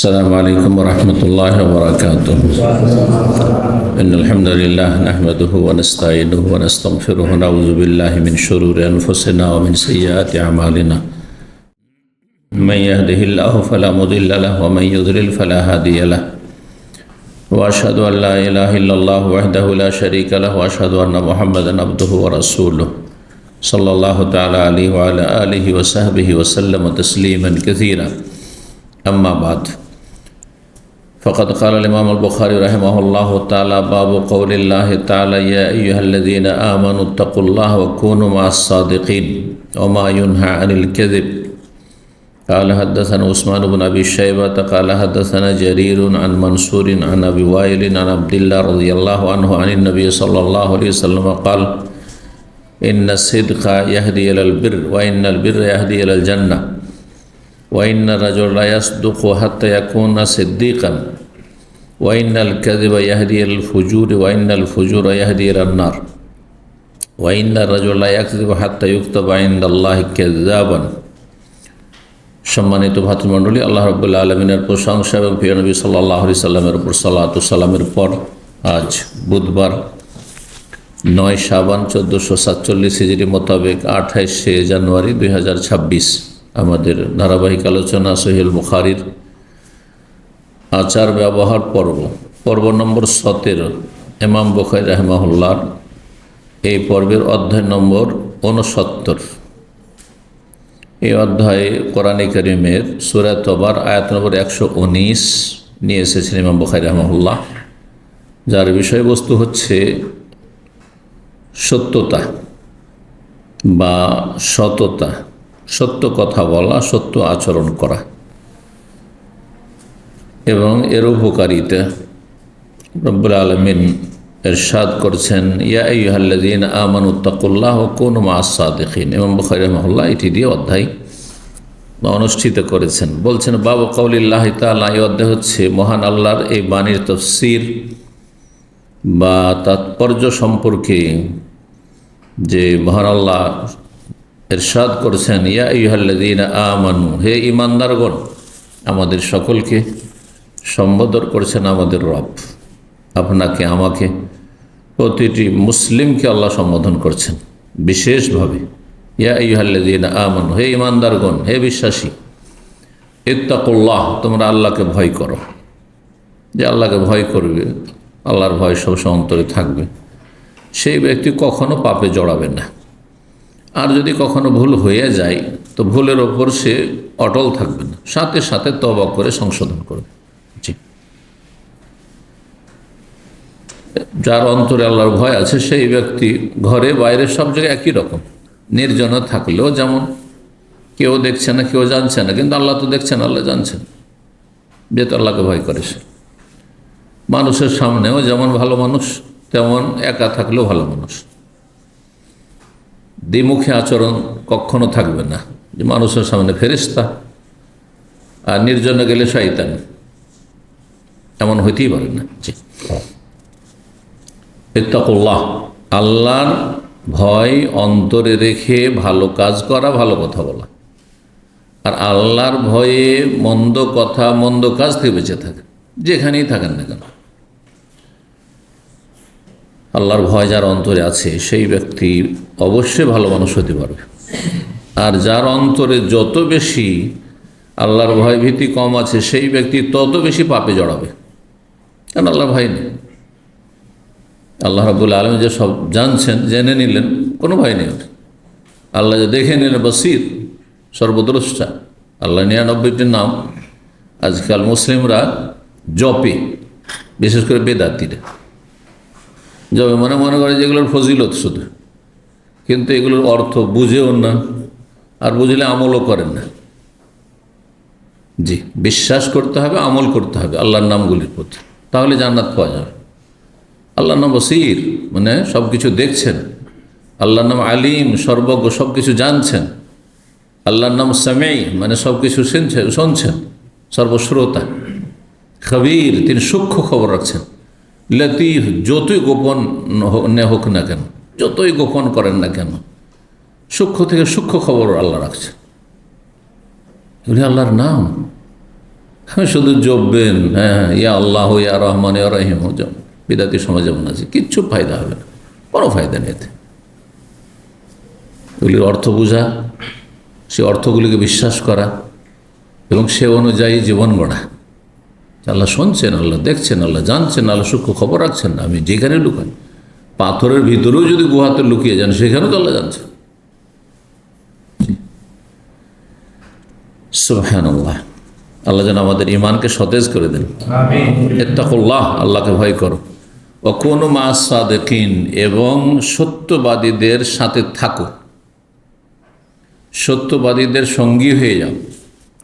السلام عليكم ورحمة الله وبركاته. إن الحمد لله نحمده ونستعينه ونستغفره ونعوذ بالله من شرور أنفسنا ومن سيئات أعمالنا. من يهده الله فلا مضل له ومن يضلل فلا هادي له. وأشهد أن لا إله إلا الله وحده لا شريك له وأشهد أن محمدا عبده ورسوله صلى الله تعالى عليه وعلى آله وصحبه وسلم تسليما كثيرا. أما بعد فقد قال الإمام البخاري رحمه الله تعالى: باب قول الله تعالى: يا أيها الذين آمنوا اتقوا الله وكونوا مع الصادقين وما ينهى عن الكذب. قال حدثنا عثمان بن أبي شيبة قال حدثنا جرير عن منصور عن أبي وائل عن عبد الله رضي الله عنه عن النبي صلى الله عليه وسلم قال: إن الصدق يهدي إلى البر وإن البر يهدي إلى الجنة وإن الرجل لا يصدق حتى يكون صديقا وإن الكذب يهدي إلى الفجور وإن الفجور يهدي إلى النار وإن الرجل لا يكذب حتى يكتب عند الله كذابا। সম্মানিত ভাতৃমণ্ডলী, আল্লাহ রাব্বুল আলামিনের প্রশংসা এবং প্রিয় নবী সাল্লাল্লাহু আলাইহি সাল্লামের উপর সালাতু সালামের পর আজ বুধবার 9 শাবান 1447 হিজরি মোতাবেক 28 জানুয়ারি 2026 আমাদের ধারাবাহিক আলোচনা সহিহুল বুখারীর আচার ব্যবহার পর্ব নম্বর 17 ইমাম বুখারী রাহিমাহুল্লাহ এই পর্বের অধ্যায় নম্বর 69। এই অধ্যায়ে কোরআনে কারীমের সূরা তওবার আয়াত নম্বর 119 নিয়ে এসেছেন ইমাম বুখারী রাহিমাহুল্লাহ, যার বিষয়বস্তু হচ্ছে সত্যতা বা সততা, সত্য কথা বলা, সত্য আচরণ করা এবং এর উপকারিতা। রব্বুল আলামিন ইরশাদ করছেন: ইয়া আইয়ুহাল্লাযীনা আমানুত্তাকুল্লাহ ওয়া কুনু মা'আস সাদিকিন। ইমাম বুখারী রাহিমাহুল্লাহ এটি দিয়ে অধ্যায় অনুষ্ঠিত করেছেন। বলছেন বাবু কাউলিল্লাহি তাআলা, এই অধ্যায় হচ্ছে মহান আল্লাহর এই বাণীর তাফসীর বা তাৎপর্য সম্পর্কে, যে মহান আল্লাহ ইরশাদ করেছেন ইয়া আইয়ুহাল্লাযীনা আমানু, হে ঈমানদারগণ। আমাদের সকলকে সম্বোধন করেছেন আমাদের রব, আপনাকে আমাকে, প্রতিটি মুসলিমকে আল্লাহ সম্বোধন করছেন বিশেষভাবে। ইয়া আইয়ুহাল্লাযীনা আমানু, হে ঈমানদারগণ, হে বিশ্বাসী। ইত্তাকুল্লাহ, তোমরা আল্লাহকে ভয় করো। যে আল্লাহকে ভয় করবে, আল্লাহর ভয় সবসময় অন্তরে থাকবে, সেই ব্যক্তি কখনো পাপে জড়াবে না। আর যদি কখনো ভুল হয়ে যায় তো ভুলের ওপর সে অটল থাকবে না, সাথে সাথে তওবা করে সংশোধন করবে। জি, যার অন্তরে আল্লাহর ভয় আছে সেই ব্যক্তি ঘরে বাইরে সব জায়গায় একই রকম, নির্জন থাকলেও যেমন কেউ দেখছে না, কেউ জানছে না, কিন্তু আল্লাহ তো দেখছেন, আল্লাহ জানছেন, যেহেতু আল্লাহকে ভয় করে সে। মানুষের সামনেও যেমন ভালো মানুষ, তেমন একা থাকলেও ভালো মানুষ। দ্বিমুখী আচরণ কখনো থাকবে না, যে মানুষের সামনে ফেরেশতা আর নির্জনে গেলে শয়তান, এমন হইতেই পারে না। জি, ইত্তাকুল্লাহ, আল্লাহর ভয় অন্তরে রেখে ভালো কাজ করা, ভালো কথা বলা, আর আল্লাহর ভয়ে মন্দ কথা, মন্দ কাজ থেকে বেঁচে থাকে, যেখানেই থাকেন না কেন। আল্লাহর ভয় যার অন্তরে আছে সেই ব্যক্তি অবশ্যই ভালো মানুষ হতে পারবে। আর যার অন্তরে যত বেশি আল্লাহর ভয় ভীতি কম আছে সেই ব্যক্তি তত বেশি পাপে জড়াবে, কারণ আল্লাহর ভয় নেই। আল্লাহ রাব্বুল আলামিন যে সব জানছেন, জেনে নিলেন, কোনো ভয় নেই। আল্লাহ যে দেখে নিলেন, বসির, সর্বদ্রষ্টা। আল্লাহ 99টি নাম আজকাল মুসলিমরা জপে, বিশেষ করে বেদাতিরা জপে, মনে করে যেগুলোর ফজিলত শুধু, কিন্তু এগুলোর অর্থ বুঝেও না, আর বুঝলে আমলও করেন না। জি, বিশ্বাস করতে হবে, আমল করতে হবে আল্লাহর নামগুলির প্রতি, তাহলে জান্নাত পাওয়া যাবে। আল্লাহর নাম বসির, মানে সব কিছু দেখছেন। আল্লাহর নাম আলিম, সর্বজ্ঞ, সব কিছু জানছেন। আল্লাহর নাম সামি, মানে সব কিছু শুনছেন, সর্বশ্রোতা। খবীর, তিনি সূক্ষ্ম খবর রাখছেন। লতিফ, যতই গোপন হোক না কেন, যতই গোপন করেন না কেন, সূক্ষ্ম থেকে সূক্ষ্ম খবর আল্লাহ রাখছেন। এগুলি আল্লাহর নাম। শুধু জপবেন, হ্যাঁ, ইয়া আল্লাহ ইয়া রহমান ইয়া রহিম, বিদাতি সমাজ যেমন আছে, কিচ্ছু ফায়দা হবে না, কোনো ফায়দা নেই এতে। এগুলির অর্থ বোঝা, সে অর্থগুলিকে বিশ্বাস করা এবং সে অনুযায়ী জীবন গড়া। আল্লাহ শুনছেন, আল্লাহ দেখছেন, আল্লাহ জানছেন, আল্লাহ সূক্ষ্ম খবর রাখছেন। আমি যেখানে লুকান, পাথরের ভিতরেও যদি গুহাতে লুকিয়ে যান, সেখানেও তো আল্লাহ জানছেন। সুবহানাল্লাহ। আল্লাহ যেন আমাদের ইমানকে সতেজ করে দেন। ইত্তাকুল্লাহ, আল্লাহকে ভয় করো। ওয়া কুনু মা'আস সাদিকিন, এবং সত্যবাদীদের সাথে থাকো, সত্যবাদীদের সঙ্গী হয়ে যাও।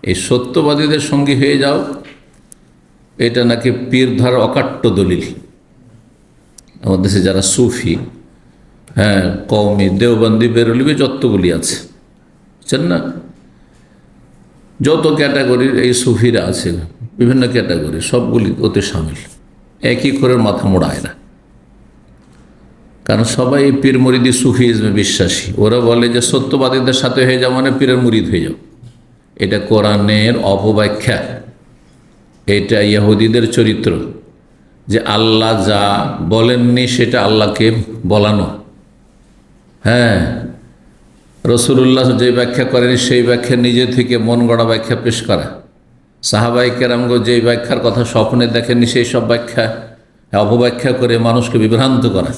এই সত্যবাদীদের সঙ্গী হয়ে যাও, এটা নাকি পীরধার অকাট্য দলিল। আমাদের দেশে যারা সুফি, হ্যাঁ, কওমি, দেওবন্দি, বেরলভী যতগুলি আছে, বুঝছেন না, যত ক্যাটাগরির এই সুফিরা আছে, বিভিন্ন ক্যাটাগরি, সবগুলি ওতে সামিল। একই করে মাথা মোড়ায় না, কারণ সবাই পীর মুরিদি সুফিজমে বিশ্বাসী। ওরা বলে যে সত্যবাদীদের সাথে হয়ে যাও মানে পীরের মুরিদ হয়ে যাও। এটা কোরআনের অপব্যাখ্যা, এটা ইহুদিদের চরিত্র, যে আল্লাহ যা বলেননি সেটা আল্লাহকে বলানো। হ্যাঁ, রাসূলুল্লাহ যে ব্যাখ্যা করেনি সেই ব্যাখ্যা নিজে থেকে মন গড়া ব্যাখ্যা পেশ করা। সাহাবায়ে কেরামগণ যে ব্যাখ্যার কথা স্বপ্নে দেখেননি সেই সব ব্যাখ্যা অপব্যাখ্যা করে মানুষকে বিভ্রান্ত করা।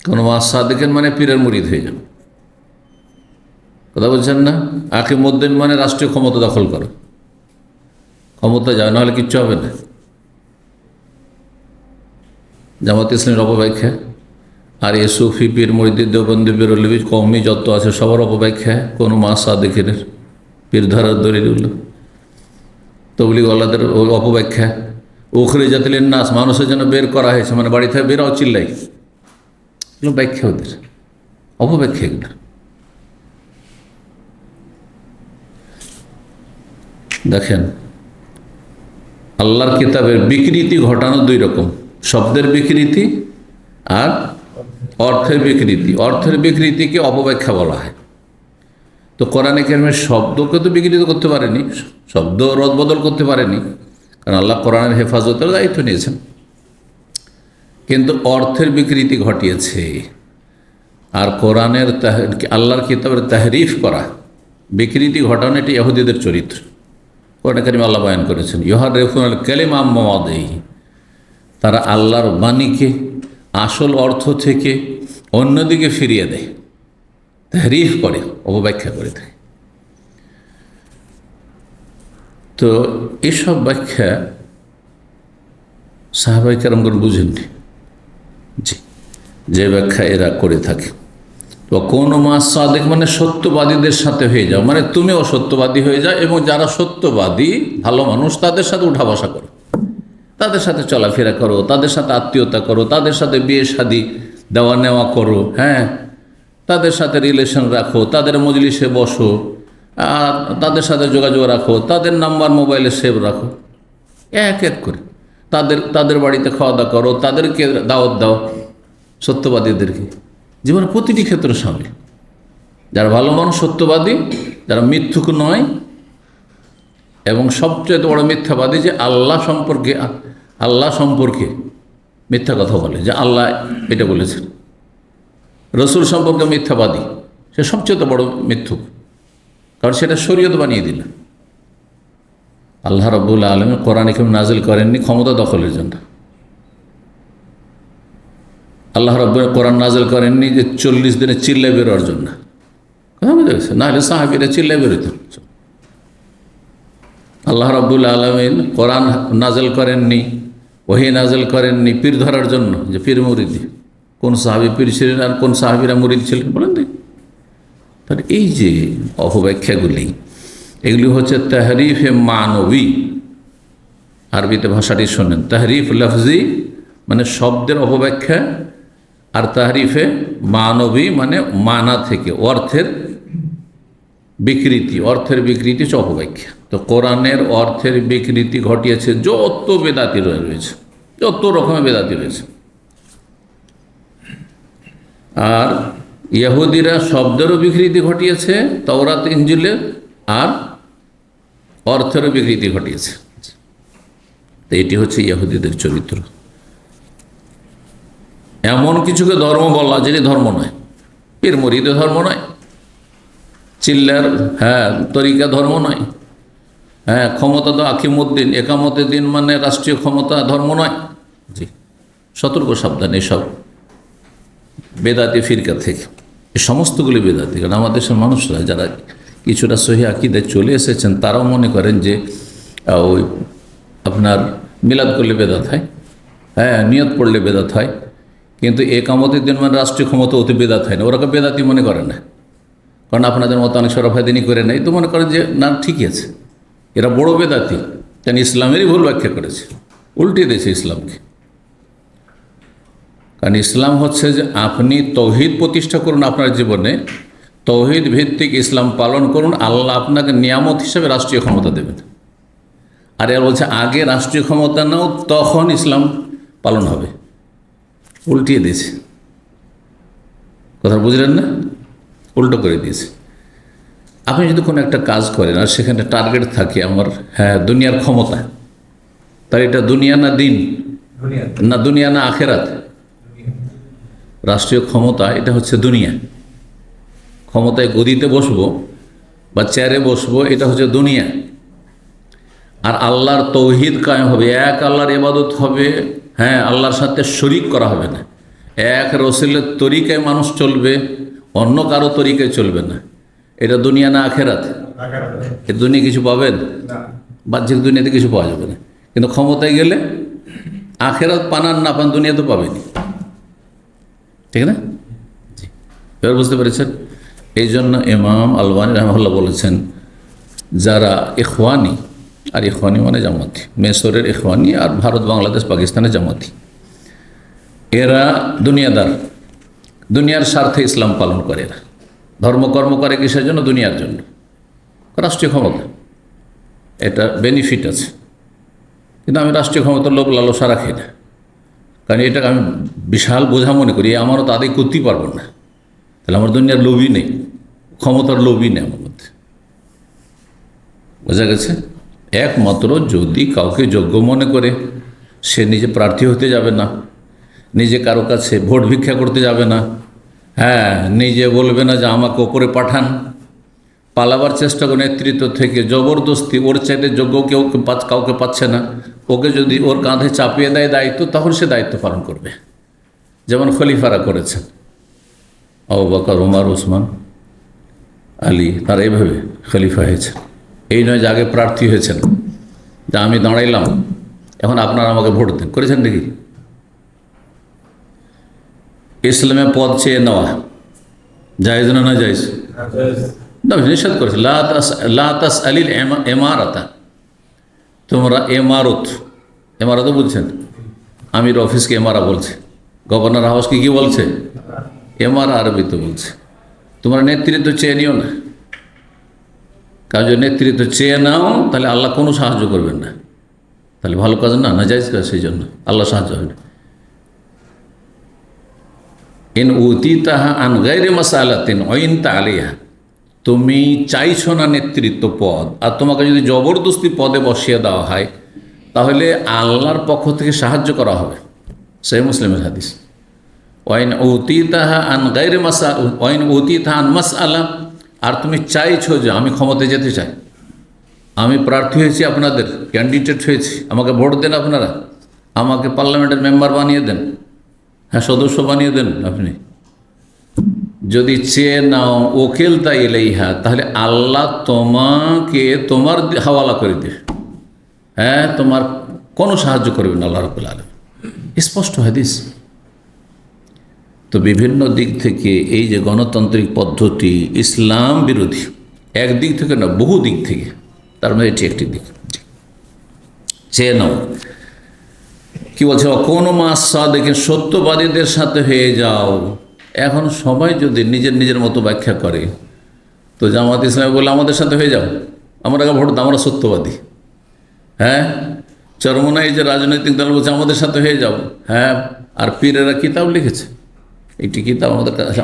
কোনো সাদেকেন মানে পীরের মুরিদ হয়ে যান, কথা বলছেন না। আকিমুদ্দিন মানে রাষ্ট্রীয় ক্ষমতা দখল করো, ক্ষমতা যায়, নাহলে কিচ্ছু হবে না। জামাত ইসলামের অপব্যাখ্যা। আর এ সুফি, পীর মুরিদি, দেওবন্দি, বেরলভী, কওমি যত আছে সবার অপব্যাখ্যা। কোনো সাদেকের পীর ধরার দলিলগুলো, তবলিগওয়ালাদের অপব্যাখ্যা। উখরিজাতিল নাস, মানুষের জন্য বের করা হয়েছে, মানে বাড়ি থেকে বেরাও চিল্লাই, এগুলো ব্যাখ্যা, ওদের অপব্যাখ্যা এগুলো। দেখেন, আল্লাহর কিতাবের বিকৃতি ঘটানো দুই রকম, শব্দের বিকৃতি আর অর্থের বিকৃতি। অর্থের বিকৃতিকে অপব্যাখ্যা বলা হয়। তো কোরআনে কারিমের শব্দকে তো বিকৃত করতে পারেনি, শব্দ রদবদল করতে পারেনি, কারণ আল্লাহ কোরআনের হেফাজতের দায়িত্ব নিয়েছেন, কিন্তু অর্থের বিকৃতি ঘটিয়েছে। আর কোরআনের আল্লাহর কিতাবের তাহরিফ করা, বিকৃতি ঘটানো, এটি ইহুদিদের চরিত্র। কোরআনে কারিমে আল্লাহ বয়ান করেছেন, ইউহাররিফুনাল কালিমা আন মাওয়াদিহি, তারা আল্লাহর বাণীকে আসল অর্থ থেকে অন্যদিকে ফিরিয়ে দেয়, তাহরিফ করে, অপব্যাখ্যা করে দেয়। তো এসব ব্যাখ্যা সাহাবায়ে কেরামগণ বুঝেননি, যে ব্যাখ্যা এরা করে থাকে। তো কোনো সাদেক মানে সত্যবাদীদের সাথে হয়ে যাও, মানে তুমিও সত্যবাদী হয়ে যাও, এবং যারা সত্যবাদী ভালো মানুষ তাদের সাথে উঠা বসা করো, তাদের সাথে চলাফেরা করো, তাদের সাথে আত্মীয়তা করো, তাদের সাথে বিয়ে শাদী দেওয়া নেওয়া করো, হ্যাঁ, তাদের সাথে রিলেশন রাখো, তাদের মজলিসে বসো, আর তাদের সাথে যোগাযোগ রাখো, তাদের নাম্বার মোবাইলে সেভ রাখো, এক এক করে তাদের বাড়িতে খাওয়া দাওয়া করো, তাদেরকে দাওয়াত দাও, সত্যবাদীদেরকে জীবনের প্রতিটি ক্ষেত্রে সামিল। যারা ভালো মানুষ সত্যবাদী, যারা মিথ্যুক নয়, এবং সবচেয়ে বড় মিথ্যাবাদী যে আল্লাহ সম্পর্কে মিথ্যা কথা বলে, যে আল্লাহ এটা বলেছেন। রসুল সম্পর্কে মিথ্যাবাদী, সে সবচেয়ে বড় মিথ্যুক, কারণ সেটা শরীয়ত বানিয়ে দিল। আল্লাহ রাব্বুল আলামিন কোরআন কারীম নাজিল করেননি ক্ষমতা দখলের জন্য। আল্লাহ রাব্বুল কোরআন নাজিল করেননি যে 40 দিনে চিল্লায় বেরোয়ার জন্য, কথা বুঝে গেছে, নাহলে সাহাবীরা চিল্লায় বেরোতেন। আল্লাহ রাব্বুল আলামিন কোরআন নাজিল করেননি, ওহী নাজিল করেননি পীর ধরার জন্য, যে পীর মুরিদি, কোন সাহাবী পীর ছিলেন আর কোন সাহাবীরা মুরিদ ছিলেন বলেন দেখি। তাহলে এই যে অপব্যাখ্যাগুলি, এগুলি হচ্ছে তাহরিফে মানবী। আরবিতে ভাষাটি শোনেন, তাহরিফ লফজি মানে শব্দের অপব্যাখ্যা, আর তাহরিফে মানবী মানে মানা থেকে অর্থের বিকৃতি। অর্থের বিকৃতি হচ্ছে অপব্যাখ্যা। তো কোরআনের অর্থের বিকৃতি ঘটিয়েছে যত বেদাতি রয়েছে, যত রকমের বেদাতি রয়েছে। আর ইহুদিরা শব্দেরও বিকৃতি ঘটিয়েছে তাওরাত ইনজিলে, আর অর্থেরও বিকৃতি ঘটিয়েছে। তো এটি হচ্ছে ইহুদিদের চরিত্র। এমন কিছুকে ধর্ম বলা যেটি ধর্ম নয়, পীর মুরিদ ধর্ম নয়, চিল্লার তরিকা ধর্ম নয়, ক্ষমতা তো আকিমুদ্দিন একামতের দিন মানে রাষ্ট্রীয় ক্ষমতা ধর্ম নয়। জি, সতর্ক সাবধান এসব বেদাতি ফিরকা থেকে। এই সমস্তগুলি বেদাতি। কারণ আমাদের দেশের মানুষরা যারা কিছুটা সহি আকীদায় চলে এসেছেন তারাও মনে করেন যে ওই আপনার মিলাদ করলে বেদাত হয়, নিয়ত পড়লে বেদাত হয়, কিন্তু একামতের দিন মানে রাষ্ট্রীয় ক্ষমতা অতি বেদাত হয় না। ওরা বেদাতি মনে করে না, কারণ আপনাদের মতো অনেক সরাফাদিনী করে নেই, তো মনে করেন যে না ঠিকই আছে, এরা বড় বেদাতি, কেন ইসলামেরই ভুল ব্যাখ্যা করেছে, উল্টে দিয়েছে ইসলামকে। কারণ ইসলাম হচ্ছে যে আপনি তৌহিদ প্রতিষ্ঠা করুন আপনার জীবনে, তৌহিদ ভিত্তিক ইসলাম পালন করুন, আল্লাহ আপনাকে নিয়ামত হিসেবে রাষ্ট্রীয় ক্ষমতা দেবেন। আর এর বলছে আগে রাষ্ট্রীয় ক্ষমতা নাও তখন ইসলাম পালন হবে, উল্টিয়ে দিয়েছে। কথা বুঝলেন না? উল্টো করে দিয়েছে। আপনি যদি কোনো একটা কাজ করেন আর সেখানে টার্গেট থাকে আমার দুনিয়ার ক্ষমতা, তার এটা দুনিয়া না দিন, না দুনিয়া না আখেরাত? রাষ্ট্রীয় ক্ষমতা এটা হচ্ছে দুনিয়া। ক্ষমতায় গদিতে বসবো বা চেয়ারে বসবো এটা হচ্ছে দুনিয়া। আর আল্লাহর তৌহিদ কায়েম হবে, এক আল্লাহর ইবাদত হবে, আল্লাহর সাথে শরিক করা হবে না, এক রসুলের তরিকায় মানুষ চলবে, অন্য কারো তরিকায় চলবে না। এটা দুনিয়া না আখেরাত? এ দুনিয়া কিছু পাবেন? বাহ্যিক দুনিয়াতে কিছু পাওয়া যাবে না, কিন্তু ক্ষমতায় গেলে আখেরাত পান আর না পান দুনিয়া তো পাবেনি, ঠিক না? জি, এবার বুঝতে পেরেছেন? এই জন্য ইমাম আলবানী রাহমাহুল্লাহ বলেছেন যারা ইখওয়ানি, আর ইখওয়ানি মানে জামাতি, মেসরের ইখওয়ানি আর ভারত বাংলাদেশ পাকিস্তানের জামাতি, এরা দুনিয়াদার, দুনিয়ার স্বার্থে ইসলাম পালন করে। এরা ধর্মকর্ম করে কিসের জন্য? দুনিয়ার জন্য, রাষ্ট্রীয় ক্ষমতা, এটা বেনিফিট আছে। কিন্তু আমি রাষ্ট্রীয় ক্ষমতার লোভ লালসা রাখি না, কারণ এটাকে আমি বিশাল বোঝা মনে করি, আমারও তো আদায় করতেই পারবো না, তাহলে আমার দুনিয়ার লোভই নেই, ক্ষমতার লোভই নেই আমার মধ্যে। বোঝা গেছে? একমাত্র যদি কাউকে যোগ্য মনে করে, সে নিজে প্রার্থী হতে যাবে না, নিজে কারো কাছে ভোট ভিক্ষা করতে যাবে না, নিজে বলবে না যে আমাকে ওপরে পাঠান, পালাবার চেষ্টা করে নেতৃত্ব থেকে জবরদস্তি, ওর চাইতে যোগ্য কেউ কাউকে পাচ্ছে না, ওকে যদি ওর কাঁধে চাপিয়ে দেয় দায়িত্ব, তখন সে দায়িত্ব পালন করবে। যেমন খলিফারা করেছেন, আবু বকর, ওমর, ওসমান, আলী, তারা এইভাবে খলিফা হয়েছে। এই নয় যে আগে প্রার্থী হয়েছেন, যা আমি দাঁড়াইলাম এখন আপনারা আমাকে ভোট দেন, করেছেন নাকি? ইসলামে পদ চেয়ে নেওয়া জায়েজ না জায়েজ? না, নিষেধ করেছে লা তাসআলিল ইমারাতা, তোমরা এমারতও বলছেন, আমির অফিসকে এমারা বলছে, গভর্নর হাউসকে কি বলছে? এমারা আরবিতে বলছে। তোমরা নেতৃত্ব চেয়ে নিও না, কারণ যদি নেতৃত্ব চেয়ে নাও তাহলে আল্লাহ কোনো সাহায্য করবেন না, তাহলে ভালো কাজ না, নাজায়েজ কাজ, সেই জন্য আল্লাহ সাহায্য হবে না। ইন উতিতাহা আন গায়রি মাসালাতিন উইনতা আলাইহা, তুমি চাইছো না নেতৃত্ব পদ, আর তোমাকে যদি জবরদস্তি পদে বসিয়ে দেওয়া হয় তাহলে আল্লাহর পক্ষ থেকে সাহায্য করা হবে। সহিহ মুসলিমের হাদিস। ওয়াইন উতিতাহা আন গায়রি ওয়াইন উতিতাহা আন মাসআলা, আর তুমি চাইছো যে আমি ক্ষমতায় যেতে চাই, আমি প্রার্থী হয়েছি, আপনাদের ক্যান্ডিডেট হয়েছি, আমাকে ভোট দেন, আপনারা আমাকে পার্লামেন্টের মেম্বার বানিয়ে দেন, সদস্য বানিয়ে দেন। আপনি যদি চেয়ে নাও ওকেল তাই ইলাইহা, তাহলে আল্লাহ তোমাকে তোমার হাওয়ালা করে দেবে, তোমার কোনো সাহায্য করবেন আল্লাহ রাব্বুল আলামিন। স্পষ্ট হাদিস। তো বিভিন্ন দিক থেকে এই যে গণতান্ত্রিক পদ্ধতি ইসলাম বিরোধী, একদিক থেকে না, বহু দিক থেকে, তার মধ্যে এটি একটি দিক। চেয়ে নাও, কি বলছে? কোনো মাস দেখে সত্যবাদীদের সাথে হয়ে যাও। এখন সবাই যদি নিজের নিজের মতো ব্যাখ্যা করে, তো জামাত ইসলামী বলে আমাদের সাথে হয়ে যাও, আমরা ভোট দাও, আমরা সত্যবাদী। চরমোনাই যে রাজনৈতিক দল বলছে আমাদের সাথে হয়ে যাও। আর পীরেরা কিতাব লিখেছে, একটি কিতাব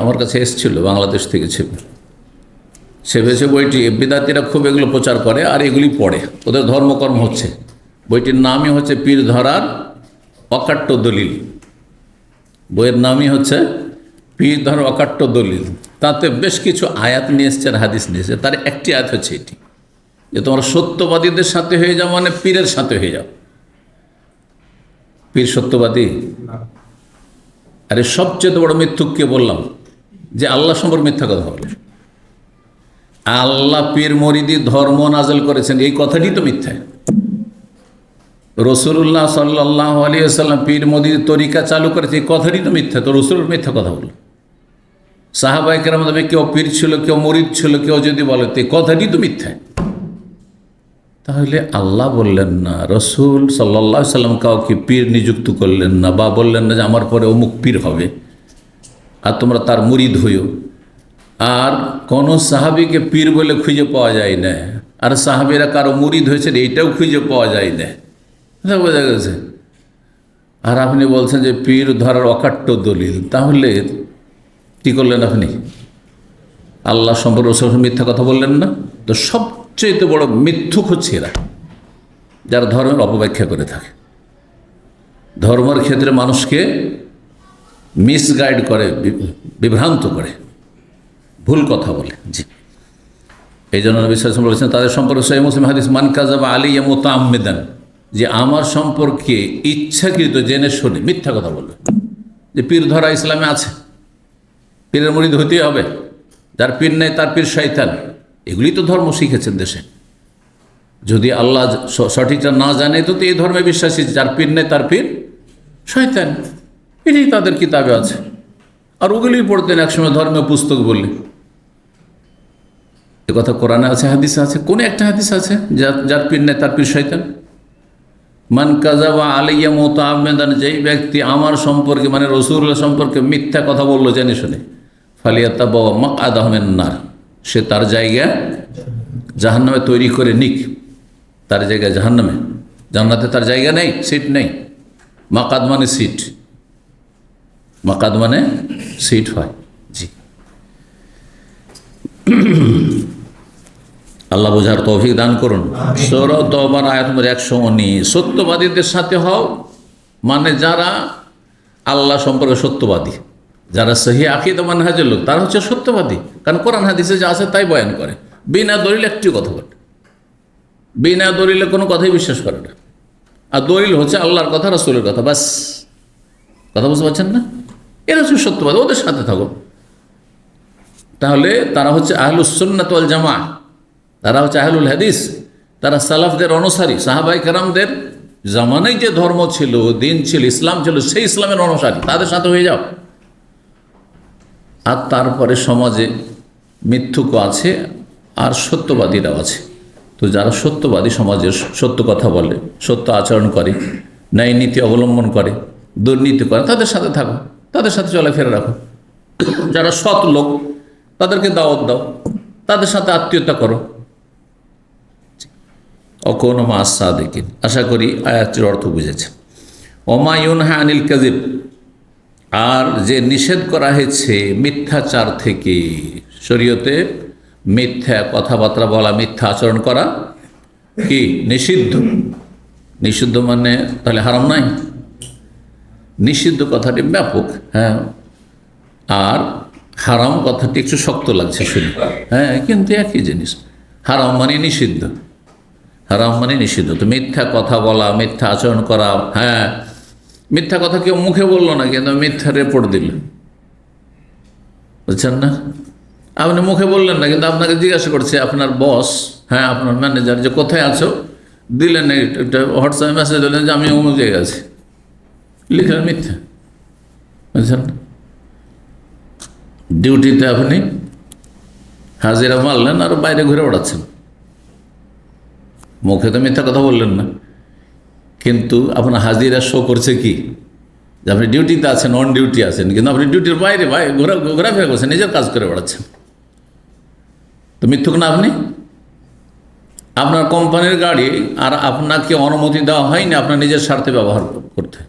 আমার কাছে এসেছিল, বাংলাদেশ থেকে ছিল, সে ভেসে বইটি, বিদাতিরা খুব এগুলো প্রচার করে আর এগুলি পড়ে, ওদের ধর্মকর্ম হচ্ছে। বইটির নামই হচ্ছে পীর ধরার অকাট্য দলিল। বইয়ের নামই হচ্ছে পীর ধরার অকাট্য দলিল। তাতে বেশ কিছু আয়াত নিয়ে এসছে আর হাদিস নিয়ে এসছে। তার একটি আয়াত হচ্ছে এটি যে তোমরা সত্যবাদীদের সাথে হয়ে যাও, মানে পীরের সাথে হয়ে যাও। পীর সত্যবাদী? আরে সবচেয়ে বড় মিথ্যুককে বললাম যে আল্লাহ সম্পর্কে মিথ্যা কথা বলে। আল্লাহ পীর মরিদি ধর্ম নাজেল করেছেন, এই কথাটি তো মিথ্যা। রসুল্লাহ সাল্লাল্লাহু আলাইহি ওয়াসাল্লাম পীর মরিদি তরিকা চালু করেছে, এই কথাটি তো মিথ্যা। তো রসুল মিথ্যা কথা বলে। সাহাবায়ে কেরামের মধ্যে কেউ পীর ছিল, কেউ মরিদ ছিল, কেউ যদি বলে তো এই কথাটি তো মিথ্যা। তাহলে আল্লাহ বললেন না, রসুল সাল্লাল্লাহু আলাইহি ওয়াসাল্লাম কাউকে পীর নিযুক্ত করলেন না, বা বললেন না যে আমার পরে অমুক পীর হবে আর তোমরা তার মুরিদ হইও। আর কোন সাহাবীকে পীর বলে খুঁজে পাওয়া যায় না, আর সাহাবীরা কারো মুরিদ হয়েছে এইটাও খুঁজে পাওয়া যায় না। এটা বোঝা গেছে। আর আপনি বলছেন যে পীর ধরার অকাট্য দলিল, তাহলে কি করলেন আপনি? আল্লাহ সম্পর্কে মিথ্যা কথা বললেন না? তো সবচেয়ে বড় মিথ্যুক হচ্ছে এরা, যারা ধর্মের অপব্যাখ্যা করে থাকে, ধর্মের ক্ষেত্রে মানুষকে মিসগাইড করে, বিভ্রান্ত করে, ভুল কথা বলে। জি, এই জন্য নবী সাল্লাল্লাহু আলাইহি ওয়াসাল্লাম বলেছেন তাদের সম্পর্কে সহিহ মুসলিম হাদিস, মান কাযাবা আলাইয়া মুতাআম্মিদান, যে আমার সম্পর্কে ইচ্ছাকৃত জেনে শুনে মিথ্যা কথা বলবে। যে পীর ধরা ইসলামে আছে, পীরের মুরিদ হতেই হবে, যার পীর নেই তার পীর শয়তান, এগুলি তো ধর্ম শিখেছেন দেশে। যদি আল্লাহ সঠিকটা না জানে তো এই ধর্মে বিশ্বাসী, যার পীর নেই তার পীর শয়তান, এটাই তাদের কিতাবে আছে। আর ওগুলি পড়তেন একসময় ধর্মীয় পুস্তক বলে। কথা কোরআনে আছে, হাদিসে আছে। কোন একটা হাদিস আছে যার পীর নেই তার পীর শয়তান? মান কাযাবা আলাইয়া মুতাআম্মিদান, যেই ব্যক্তি আমার সম্পর্কে মানে রাসূলুল্লাহ সম্পর্কে মিথ্যা কথা বললো জেনে শুনে, ফালিয়াতাবাওয়া মাকআদাহু মিনান নার, সে তার জায়গা জাহান্নামে তৈরি করে নিক। তার জায়গা জাহান্নামে, জান্নাতে তার জায়গা নেই, সিট নেই। মাকাদ মানে সিট, মাকাদ মানে সিট হয়। জি, আল্লাহ বোঝার তৌফিক দান করুন। সূরা তাওবার আয়াত নম্বর 119, সত্যবাদীদের সাথে হও, মানে যারা আল্লাহ সম্পর্কে সত্যবাদী, যারা সহি আকীদা মানহাজের লোক, তারা হচ্ছে সত্যবাদী। কারণ কোরআন হাদিসে যা আছে তাই বয়ান করে, বিনা দলিল একটি কথা বলে, বিনা দলিলে কোনো কথাই বিশ্বাস করে না। আর দলিল হচ্ছে আল্লাহর কথা, রাসূলের কথা, বাস। কথা বুঝতে পারছেন না? এরা হচ্ছে সত্যবাদী, ওদের সাথে থাকো। তাহলে তারা হচ্ছে আহলুস সুন্নাত ওয়াল জামাআহ, তারা হচ্ছে আহলুল হাদিস, তারা সালাফদের অনুসারী। সাহাবায়ে কেরামদের জামানায় যে ধর্ম ছিল, দিন ছিল, ইসলাম ছিল, সেই ইসলামের অনুসারী, তাদের সাথে হয়ে যাও। আর তারপরে সমাজে মিথ্যুকও আছে আর সত্যবাদীরাও আছে। তো যারা সত্যবাদী, সমাজের সত্য কথা বলে, সত্য আচরণ করে, ন্যায় নীতি অবলম্বন করে, দুর্নীতি করে, তাদের সাথে থাকো, তাদের সাথে চলাফেরা রাখো। যারা সৎ লোক তাদেরকে দাওয়াত দাও, তাদের সাথে আত্মীয়তা করো। অকৌন মা সাদিকিন। আশা করি আয়াতটির অর্থ বুঝেছে। ওমা ইউনহা আনিল কাযিব, আর যে নিষেধ করা হয়েছে মিথ্যাচার থেকে, শরীয়তে মিথ্যা কথাবার্তা বলা, মিথ্যা আচরণ করা কি নিষিদ্ধ। নিষিদ্ধ মানে তাহলে হারাম নাই? নিষিদ্ধ কথাটি ব্যাপক, হ্যাঁ, আর হারাম কথাটি একটু শক্ত লাগছে শুনে, হ্যাঁ, কিন্তু একই জিনিস। হারাম মানে নিষিদ্ধ, হারাম মানে নিষিদ্ধ। তো মিথ্যা কথা বলা, মিথ্যা আচরণ করা, হ্যাঁ, মিথ্যা কথা কেউ মুখে বললো না, কিন্তু মিথ্যা রিপোর্ট দিল, বুঝছেন না? আপনি মুখে বললেন না, কিন্তু আপনাকে জিজ্ঞাসা করছে আপনার বস, হ্যাঁ, আপনার ম্যানেজার, যে কোথায় আছো, দিলেন একটা হোয়াটসঅ্যাপে মেসেজ দিলেন যে আমি অমুক জায়গায় আছি, লিখলেন মিথ্যা, বুঝছেন না? ডিউটিতে আপনি হাজিরা মারলেন আর বাইরে ঘুরে বেড়াচ্ছেন, মুখে তো মিথ্যা কথা বললেন না, কিন্তু আপনার হাজিরা শো করছে কি যে আপনি ডিউটিতে আছেন, অন ডিউটি আছেন, কিন্তু আপনি ডিউটির বাইরে ঘোরাফেরা করছেন, নিজের কাজ করে বেড়াচ্ছেন। তো মিথ্যুক না আপনি? আপনার কোম্পানির গাড়ি আর আপনাকে অনুমতি দেওয়া হয়নি আপনার নিজের স্বার্থে ব্যবহার করতে,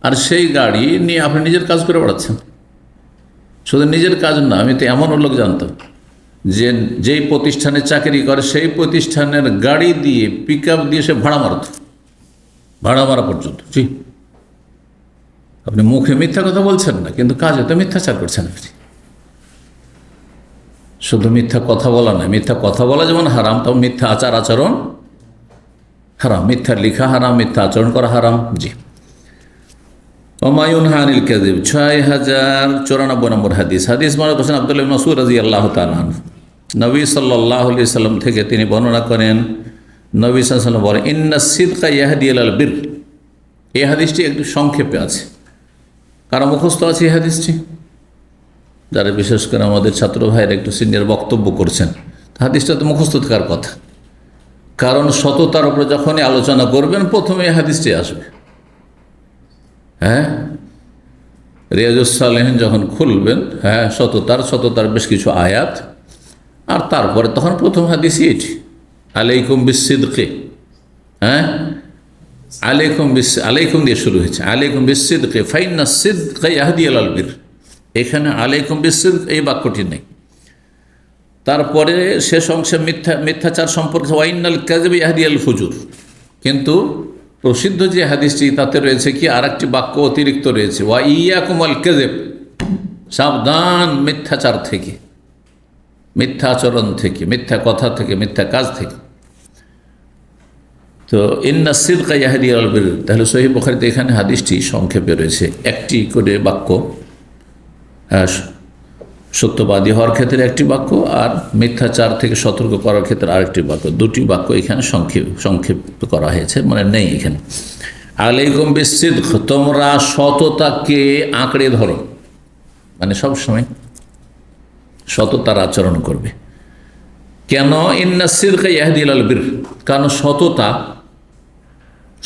আর সেই গাড়ি নিয়ে আপনি নিজের কাজ করে বেড়াচ্ছেন। শুধু নিজের কাজ না, আমি তো এমন লোক জানতাম যে যেই প্রতিষ্ঠানে চাকরি করে সেই প্রতিষ্ঠানের গাড়ি দিয়ে পিক আপ দিয়ে সে ভাড়া মারত, ভাড়া মারা পর্যন্ত। জি, আপনি মুখে মিথ্যা কথা বলছেন না, কিন্তু কাজে তো মিথ্যাচার করছেন আপনি। শুধু মিথ্যা কথা বলা নয়, মিথ্যা কথা বলা যেমন হারাম, তখন মিথ্যা আচার আচরণ হারাম, মিথ্যা লিখা হারাম, মিথ্যা আচরণ করা হারাম। জি। ওমায়ুন হানিল কাযিব 6094 নম্বর হাদিস। হাদিস বর্ণনা করেছেন আব্দুল্লাহ ইবনে মাসউদ রাদিয়াল্লাহু তাআলা আনহু। নবী সাল্লাল্লাহু আলাইহি সাল্লাম থেকে তিনি বর্ণনা করেন, নবী সাল্লাল্লাহু আলাইহি সাল্লাম বলেন, ইন্নাস সিদকা ইয়াহদি ইলাল বির। এই হাদিসটি একটু সংক্ষেপে আছে, কারো মুখস্থ আছে এই হাদিসটি? যারা বিশেষ করে আমাদের ছাত্র ভাইয়ের একটু সিনিয়র বক্তব্য করছেন, হাদিসটা তো মুখস্থ থাকার কথা, কারণ সততার উপরে যখনই আলোচনা করবেন প্রথমে এই হাদিসটি আসবে। হ্যাঁ, রিয়াজুস সালেহিন যখন খুলবেন, হ্যাঁ, সততার বেশ কিছু আয়াত, আর তারপরে তখন প্রথম হাদিসই এটি, আলাইকুম বিসসিদকি। হ্যাঁ, আলাইকুম দিয়ে শুরু হয়েছে, আলাইকুম বিসসিদকি ফাইন্নাস সিদকা ইয়াহদি ইলাল বির। এখানে আলাইকুম বিসসিদক এই বাক্যটি নেই। তারপরে শেষ অংশে মিথ্যাচার সম্পর্কে ওয়াইনাল কাযিব ইয়াহদি ইলাল ফুজুর। কিন্তু প্রসিদ্ধ যে হাদিসটি তাতে রয়েছে কি আর একটি বাক্য অতিরিক্ত রয়েছে, ওয়া ইয়াকুম আল কাযিব, সাবধান মিথ্যাচার থেকে, মিথ্যা আচরণ থেকে, মিথ্যা কথা থেকে, মিথ্যা কাজ থেকে। তো ইন্না সিদকা ইয়াহদি ইলাল বির, তাহলে সহিহ বুখারীতে এখানে হাদিসটি সংক্ষেপে রয়েছে, একটি করে বাক্য, সত্যবাদী হওয়ার ক্ষেত্রে একটি বাক্য, আর মিথ্যাচার থেকে সতর্ক করার ক্ষেত্রে আরেকটি বাক্য, দুটি বাক্য এখানে সংক্ষিপ্ত করা হয়েছে, মানে নেই এখানে। আলাইকুম বিসসিদক, তোমরা সততাকে আঁকড়ে ধরো, মানে সবসময় সততার আচরণ করবে। কেন? ইন্না সিদকা ইয়াহদি ইলাল বির, কারণ সততা,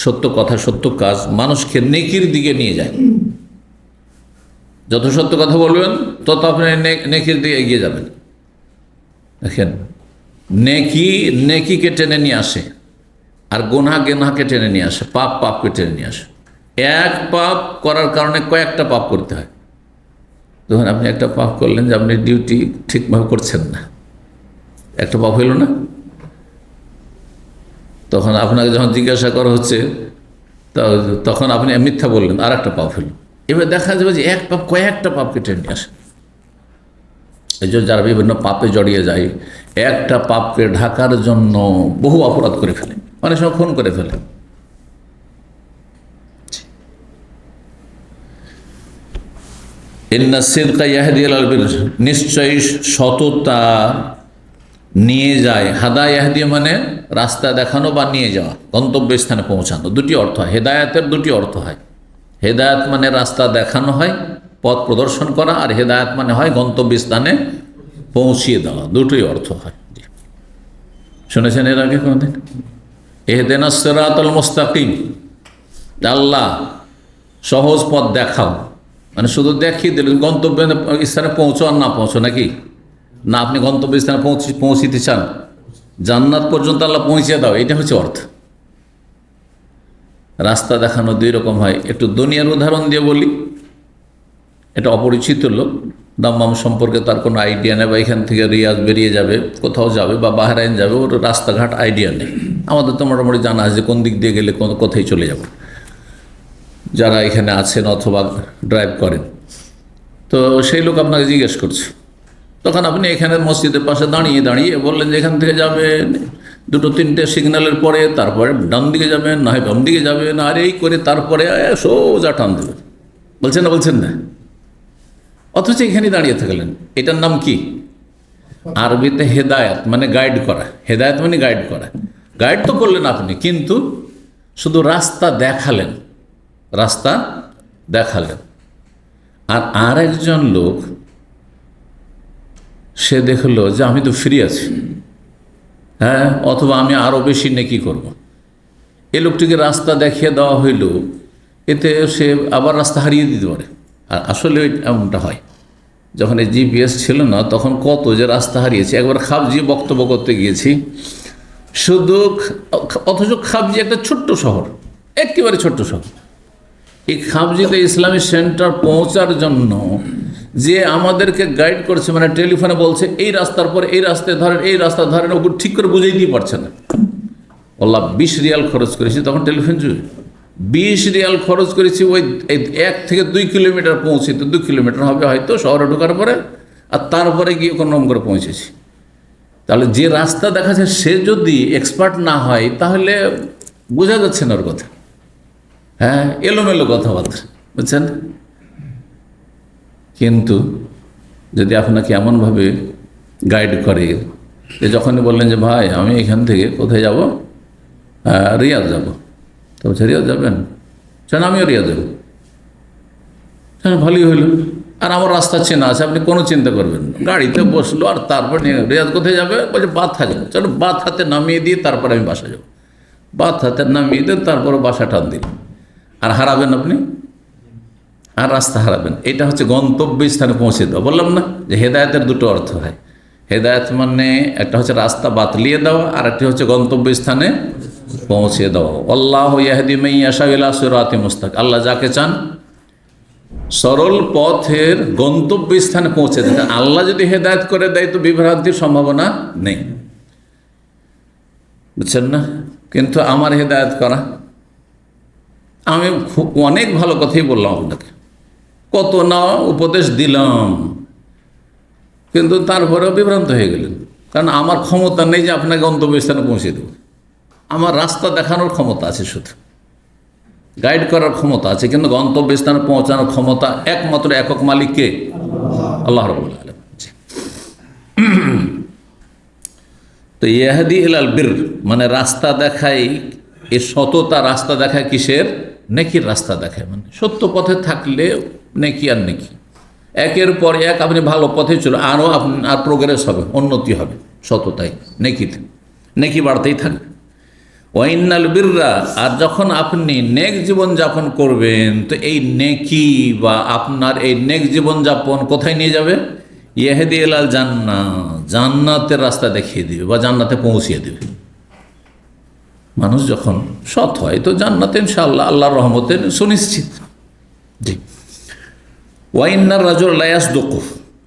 সত্য কথা, সত্য কাজ মানুষকে নেকির দিকে নিয়ে যায়। যত সত্য কথা বলবেন তত আপনি নেকির দিকে এগিয়ে যাবেন। দেখেন, নেকিকে টেনে নিয়ে আসে, আর গুনাহকে টেনে নিয়ে আসে, পাপকে টেনে নিয়ে আসে। এক পাপ করার কারণে কয়েকটা পাপ করতে হয়। যখন আপনি একটা পাপ করলেন যে আপনি ডিউটি ঠিকভাবে করছেন না, একটা পাপ হইল না? তখন আপনাকে যখন জিজ্ঞাসা করা হচ্ছে তখন আপনি মিথ্যা বললেন, আর একটা পাপ হইল। এবার দেখা যাবে যে এক পাপ কয়েকটা পাপকে টেনে নিয়ে আসে। এই জন্য যারা বিভিন্ন পাপে জড়িয়ে যায়, একটা পাপকে ঢাকার জন্য বহু অপরাধ করে ফেলে, অনেক সময় খুন করে ফেলে। ইন্না সিদকা ইয়াহদি ইলাল বির, নিশ্চয়ই সততা নিয়ে যায়। হাদা ইয়াহদি মানে রাস্তা দেখানো বা নিয়ে যাওয়া, গন্তব্যস্থানে পৌঁছানো। দুটি অর্থ হয়, হেদায়েতের দুটি অর্থ হয়। হেদায়েত মানে রাস্তা দেখানো হয়, পথ প্রদর্শন করা, আর হেদায়েত মানে হয় গন্তব্যস্থানে পৌঁছিয়ে দেওয়া, দুটোই অর্থ হয়। শুনেছেন এর আগে কোনোদিন? ইহদিনাস সিরাতাল মুস্তাকিম, আল্লাহ সহজ পথ দেখাও, মানে শুধু দেখিয়ে দিল, গন্তব্য স্থানে পৌঁছো আর না পৌঁছো, নাকি না? আপনি গন্তব্য স্থানে পৌঁছিতে চান, জান্নাত পর্যন্ত আল্লাহ পৌঁছে দাও, এটা হচ্ছে অর্থ। রাস্তা দেখানো দুই রকম হয়। একটু দুনিয়ার উদাহরণ দিয়ে বলি। এটা অপরিচিত লোক, দাম্মাম সম্পর্কে তার কোনো আইডিয়া নেই, বা এখান থেকে রিয়াজ বেরিয়ে যাবে, কোথাও যাবে, বা বাহরাইন যাবে, ওর রাস্তাঘাট আইডিয়া নেই। আমাদের তো মোটামুটি জানা আছে যে কোন দিক দিয়ে গেলে কোথায় চলে যাব, যারা এখানে আছেন অথবা ড্রাইভ করেন। তো সেই লোক আপনাকে জিজ্ঞেস করছে, তখন আপনি এখানের মসজিদের পাশে দাঁড়িয়ে বললেন যে এখান থেকে যাবেন, দুটো তিনটে সিগন্যালের পরে তারপরে ডান দিকে যাবেন, না হয় বাম দিকে যাবেন, আর এই করে তারপরে সোজা টান দেবেন, বলছেন না? অথচ এখানে দাঁড়িয়ে থাকলেন। এটার নাম কি? আরবিতে হেদায়েত মানে গাইড করা। হেদায়েত মানে গাইড করা। গাইড তো করলেন আপনি, কিন্তু শুধু রাস্তা দেখালেন, আর আরেকজন লোক সে দেখলো যে আমি তো ফ্রি আছি, হ্যাঁ, অথবা আমি আরও বেশি নেকি করব। এ লোকটিকে রাস্তা দেখিয়ে দেওয়া হইল, এতে সে আবার রাস্তা হারিয়ে দিতে পারে। আর আসলে এমনটা হয়, যখন এই জিপিএস ছিল না তখন কত যে রাস্তা হারিয়েছি। একবার খাবজি বক্তব্য করতে গিয়েছি, অথচ খাবজি একটা ছোট্ট শহর, একেবারে ছোট্ট শহর। এই খাবজিতে ইসলামী সেন্টার পৌঁছার জন্য যে আমাদেরকে গাইড করছে, মানে টেলিফোনে বলছে এই রাস্তার পর এই রাস্তায় ধরেন, এই রাস্তা ধরেন, ওগুলো ঠিক করে বুঝিয়ে দিয়ে পারছে না। আল্লাহ 20 রিয়াল খরচ করেছি, তখন টেলিফোন যুগ, 20 রিয়াল খরচ করেছি ওই 1 থেকে 2 কিলোমিটার পৌঁছিতে, 2 কিলোমিটার হবে হয়তো শহরে ঢোকার পরে, আর তারপরে গিয়ে কোনো রকম করে পৌঁছেছি। তাহলে যে রাস্তা দেখাচ্ছে সে যদি এক্সপার্ট না হয় তাহলে বোঝা যাচ্ছে না ওর কথা, হ্যাঁ, এলোমেলো কথাবার্তা, বুঝছেন। কিন্তু যদি আপনাকে এমনভাবে গাইড করে যে যখনই বললেন যে ভাই আমি এখান থেকে কোথায় যাব, রিয়াদ যাব, তো বলছে রিয়াদ যাবেন, সেন আমিও রিয়াদ যাব, হ্যাঁ ভালোই হইল, আর আমার রাস্তা চেনা আছে, আপনি কোনো চিন্তা করবেন না। গাড়িতে বসলো আর তারপর রিয়াদ কোথায় যাবে, বলছে বাথা যাবো, চলো বাথাতে নামিয়ে দিয়ে তারপর আমি বাসা যাবো, বাথাতে নামিয়ে দিয়ে তারপরে বাসা টান দিল, আর হারাবেন আপনি, আর রাস্তা হারাবেন। এটা হচ্ছে গন্তব্যস্থানে পৌঁছে দেওয়া। বললাম না যে হেদায়েতের দুটো অর্থ হয়। হেদায়েত মানে একটা হচ্ছে রাস্তা বাতলিয়ে দেওয়া, আর একটি হচ্ছে গন্তব্যস্থানে পৌঁছে দেওয়া। আল্লাহু ইয়াহদি মান ইয়াশাউ ইলা সিরাতিন মুস্তাকিম, আল্লাহ যাকে চান সরল পথের গন্তব্যস্থানে পৌঁছে দেন। আল্লাহ যদি হেদায়েত করে দেয় তো বিভ্রান্তির সম্ভাবনা নেই, বুঝছেন না। কিন্তু আমার হেদায়েত করা, আমি অনেক ভালো কথাই বললাম আপনাকে, কত না উপদেশ দিলাম, কিন্তু তারপরেও বিভ্রান্ত হয়ে গেলেন, কারণ আমার ক্ষমতা নেই যে আপনাকে গন্তব্যস্থানে পৌঁছে দেব। আমার রাস্তা দেখানোর ক্ষমতা আছে, শুধু গাইড করার ক্ষমতা আছে, কিন্তু গন্তব্যস্থানে পৌঁছানোর ক্ষমতা একমাত্র একক মালিককে, আল্লাহ রাব্বুল আলামিন। তো ইয়াহদি ইলাল বির মানে রাস্তা দেখায়, এ সততা রাস্তা দেখায় কিসের? নেকির রাস্তা দেখায়, মানে সত্য পথে থাকলে নেকি আর নেকি, একের পর এক আপনি ভালো পথে চলে, আরও আর প্রোগ্রেস হবে, উন্নতি হবে সততায়, নেকিতে নেকি বাড়তেই থাকবে। ওয়াইন্নাল বিররা, আর যখন আপনি নেক জীবনযাপন করবেন তো এই নেকি বা আপনার এই নেক জীবনযাপন কোথায় নিয়ে যাবে? ইয়াহদি ইলাল জান্নাহ, জান্নাতের রাস্তা দেখিয়ে দিবে বা জান্নাতে পৌঁছিয়ে দেবে। মানুষ যখন সৎ হয় তো জান্নাতে ইনশাআল্লাহ আল্লাহর রহমতে সুনিশ্চিত। জি। ওয়াইন্নার রাজুল লা ইয়াসদুকু,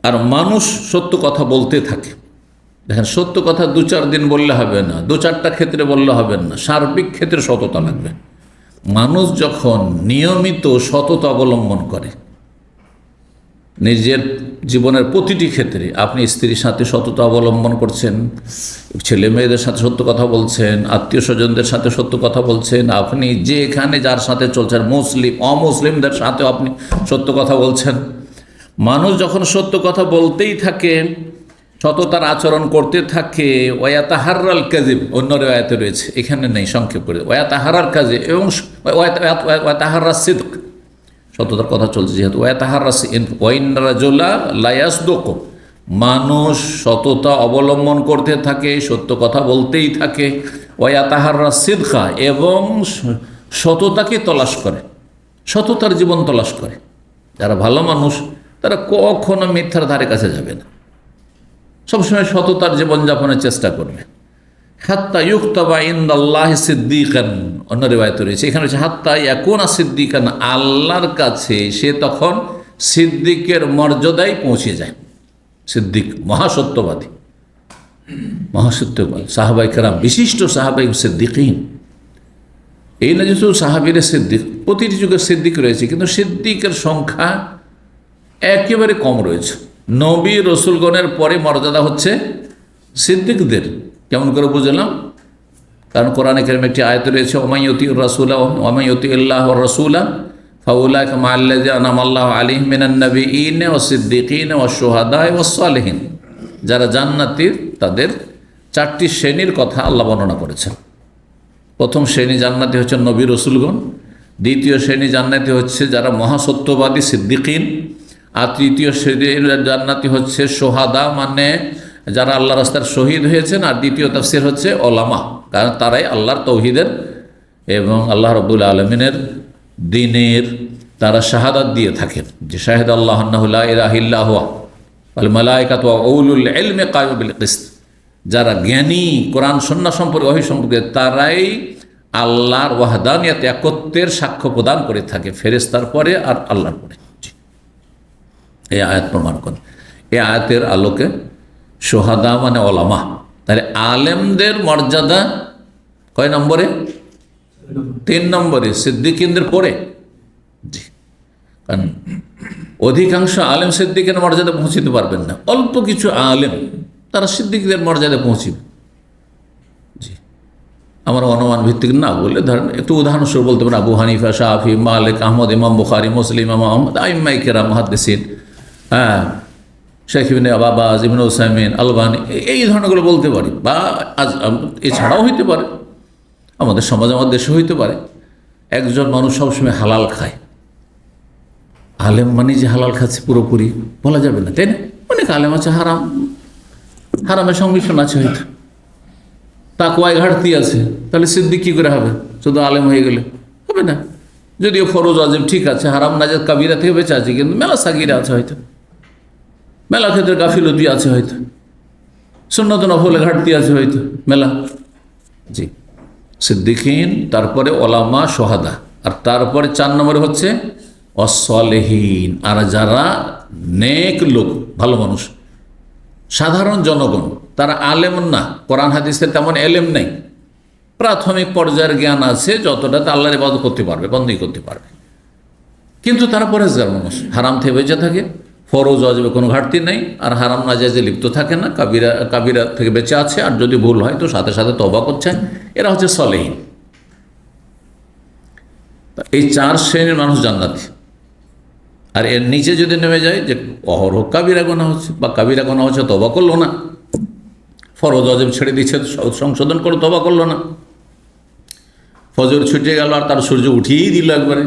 আর মানুষ সত্য কথা বলতে থাকে। দেখেন, সত্য কথা 2-4 দিন বললে হবে না, 2-4টা ক্ষেত্রে বললে হবে না, সার্বিক ক্ষেত্রে সততা লাগবে। মানুষ যখন নিয়মিত সততা অবলম্বন করে নিজের জীবনের প্রতিটি ক্ষেত্রে, আপনি স্ত্রীর সাথে সততা অবলম্বন করছেন, ছেলে মেয়েদের সাথে সত্য কথা বলছেন, আত্মীয় স্বজনদের সাথে সত্য কথা বলছেন, আপনি যেখানে যার সাথে চলছেন, মুসলিম অমুসলিমদের সাথেও আপনি সত্য কথা বলছেন। মানুষ যখন সত্য কথা বলতেই থাকে, সততার আচরণ করতে থাকে, ওয়াতাহাররাল কাযিব, অন্য রিওয়ায়াতে রয়েছে, এখানে নেই, সংক্ষেপ করে ওয়াতাহারাল কাযিব এবং ওয়াতাহাররাস সিদক, সততার কথা চলছে যেহেতু, ওয়াতাহাররাস ওয়াইন্নার রাজুলা লা ইয়াসদুকু, মানুষ সততা অবলম্বন করতে থাকে, সত্য কথা বলতেই থাকে, ওয়াতাহাররাস সিদকা, এবং সততাকে তলাশ করে, সততার জীবন তলাশ করে। যারা ভালো মানুষ তারা কখনো মিথ্যার ধারে কাছে যাবে না, সবসময় সততার জীবনযাপনের চেষ্টা করবে। হাত্তা ইউক্তাবা ইনদাল্লাহি সিদ্দিকান, অন্য রিওয়ায়াতে রয়েছে, এখানে হচ্ছে হাত্তা ইয়াকুনা সিদ্দিকান, আল্লাহর কাছে সে তখন সিদ্দিকের মর্যাদায় পৌঁছে যায়। সিদ্দিক মহাসত্যবাদী, মহাসত্যবাদী সাহাবায়ে কেরাম, বিশিষ্ট সাহাবায়ে সিদ্দিকিন। এই না যে শুধু সাহাবীরা সিদ্দিক, প্রতিটি যুগের সিদ্দিক রয়েছে, কিন্তু সিদ্দিকের সংখ্যা একেবারে কম রয়েছে। নবী রসুলগণের পরে মর্যাদা হচ্ছে সিদ্দিকদের। কেমন করে বুঝলাম? কারণ কোরআনে কারিমে একটি আয়াত রয়েছে, ওমাইয়ুতিউর রাসূলা ওমাইয়ুতিল্লাহ ওয়ার রাসূলা ফাউলাইকা মাআল্লাযিনা আনআমাল্লাহু আলাইহিম মিনান নাবিয়্যিনা ওয়াস সিদ্দিকিনা ওয়াশ শুহাদায়ে ওয়াস সালিহিন, যারা জান্নাতীর তাদের 4টি শ্রেণীর কথা আল্লাহ বর্ণনা করেছেন। প্রথম শ্রেণী জান্নাতি হচ্ছে নবী রসুলগণ, দ্বিতীয় শ্রেণী জান্নাতি হচ্ছে যারা মহাসত্যবাদী সিদ্দিকিন, আর তৃতীয় শ্রেণীর জান্নাতি হচ্ছে সোহাদা, মানে যারা আল্লাহ রাস্তার শহীদ হয়েছেন, আর দ্বিতীয় তাফসীর হচ্ছে ওলামা, কারণ তারাই আল্লাহর তৌহিদের এবং আল্লাহ রাব্বুল আলামিনের দ্বীনের তারা শাহাদাত দিয়ে থাকেন, যে শাহিদ আল্লাহু আন্নাহু লা ইলাহা ইল্লা হুয়া ওয়াল মালায়েকাতু ওয়া উলুল ইলমি কায়িমুন বিল কিসত, যারা জ্ঞানী কোরআন সুন্নাহ সম্পর্কে ওহী সম্পর্কে তারাই আল্লাহর ওয়াহদানিয়ত একত্বের সাক্ষ্য প্রদান করে থাকে, ফেরেশতার পরে আর আল্লাহর পরে। এই আয়াত প্রমাণ করে। এই আয়াতের আলোকে সোহাদা মানে ওলামা, তাহলে আলেমদের মর্যাদা কয় নম্বরে? 3 নম্বরে, সিদ্দিকিনদের পরে। জি, কারণ অধিকাংশ আলেম সিদ্দিকের মর্যাদা পৌঁছিতে পারবেন না, অল্প কিছু আলেম তারা সিদ্দিকদের মর্যাদা পৌঁছিবে। জি, আমার অনুমান ভিত্তিক না বলে ধরেন একটু উদাহরণস্বরূপ বলতে পারেন আবু হানিফা, শাফি, মালিক, আহমদ, ইমাম বুখারী, মুসলিম, ইমাম আহমদ, আইম্মায়ে কেরাম, মুহাদ্দিসিন, হ্যাঁ, শেখ ইবনে বাজ, ইবনে উসাইমিন, আলবানী, এই ধরনেরগুলো বলতে পারি। বা আজ এছাড়াও হইতে পারে, আমাদের সমাজ, আমাদের দেশে হইতে পারে একজন মানুষ সবসময় হালাল খায়। আলেম মানে যে হালাল খাচ্ছে পুরোপুরি বলা যাবে না, তাই না? অনেক আলেম আছে হারামের সংমিশ্রণ আছে, হয়তো তাকওয়ায় ঘাটতি আছে। তাহলে সিদ্দিক কী করে হবে শুধু আলেম হয়ে গেলে? হবে না। যদিও ফরজ ওয়াজিব ঠিক আছে, হারাম নাজাত কাবিরা থেকে বেঁচে আছে, কিন্তু মেলা সাগিরা আছে, হয়তো মেলা ক্ষেত্রে গাফিলতি আছে, হয়তো সুন্নত নফলে ঘাটতি আছে, হয়তো মেলা। জি, সিদ্দিকিন, তারপরে ওলামা, সোহাদা, আর তারপরে 4 নম্বরে হচ্ছে অসলেহীন, আর যারা নেক লোক, ভালো মানুষ, সাধারণ জনগণ, তারা আলেম না, কোরআন হাদিসের তেমন এলেম নেই, প্রাথমিক পর্যায়ের জ্ঞান আছে যতটাতে আল্লাহর ইবাদত করতে পারবে, বন্দী করতে পারবে, কিন্তু তারা পরেজগার মানুষ, হারাম থেকে বেঁচে থাকে, ফরজ ওয়াজিবে কোনো ঘাটতি নেই, আর হারাম নাজায়েজে লিপ্ত থাকে না, কাবিরা থেকে বেঁচে আছে, আর যদি ভুল হয় তো সাথে সাথে তওবা করছে। এরা হচ্ছে সলেহীন। এই 4 শ্রেণীর মানুষ জান্নাতি। আর এর নিচে যদি নেমে যায় যে অহরহ কাবিরা গোনা হচ্ছে, বা কাবিরা গোনা হচ্ছে তওবা করলো না, ফরজ ওয়াজিব ছেড়ে দিচ্ছে, সংশোধন করে তওবা করলো না, ফজর ছুটে গেল আর তার সূর্য উঠিয়েই দিল একবারে,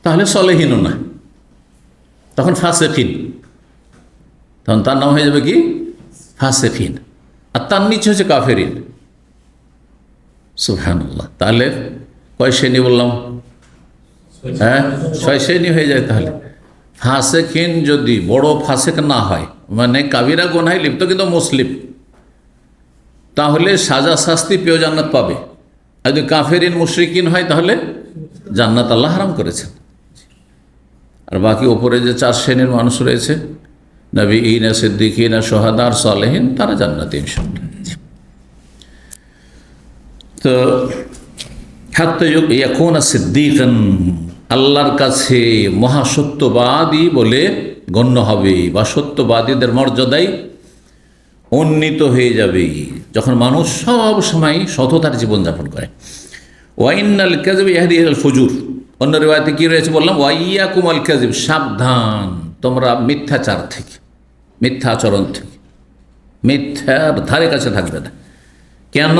তাহলে সলেহীনও না, তখন ফাসেকিন, তখন তার নাম হয়ে যাবে কি? ফাসেকিন। আর তার নিচে হচ্ছে কাফেরিন। সুবহানাল্লাহ। তাহলে কয় শ্রেণী বললাম? হ্যাঁ, 6 শ্রেণী হয়ে যায়। তাহলে ফাসেকিন যদি বড় ফাসেক না হয়, মানে কাবিরা গুনাহে লিপ্ত কিন্তু মুসলিম, তাহলে সাজা শাস্তি পেয়েও জান্নাত পাবে। আর যদি কাফেরিন মুশরিকিন হয় তাহলে জান্নাত আল্লাহ হারাম করেছেন। আর বাকি ওপরে যে 4 শ্রেণীর মানুষ রয়েছে, নবীন, সিদ্দিকিন, সোহাদা আর সালেহিন, তারা জান্নাতে ইনশাআল্লাহ। তো হাত্তা ইয়াকুনা সিদ্দিকান, আল্লাহর কাছে মহাসত্যবাদী বলে গণ্য হবে, বা সত্যবাদীদের মর্যাদায় উন্নীত হয়ে যাবে যখন মানুষ সব সময় সততার জীবনযাপন করে। ওয়াইনাল কাযিব ইয়াহদি ইলাল ফুজুর, অন্য রিওয়ায়াতে কি রয়েছে বললাম? ওয়াইয়াকুম আল কাযিব, সাবধান তোমরা মিথ্যাচার থেকে, মিথ্যা আচরণ থেকে, মিথ্যার ধারে কাছে থাকবে না। কেন?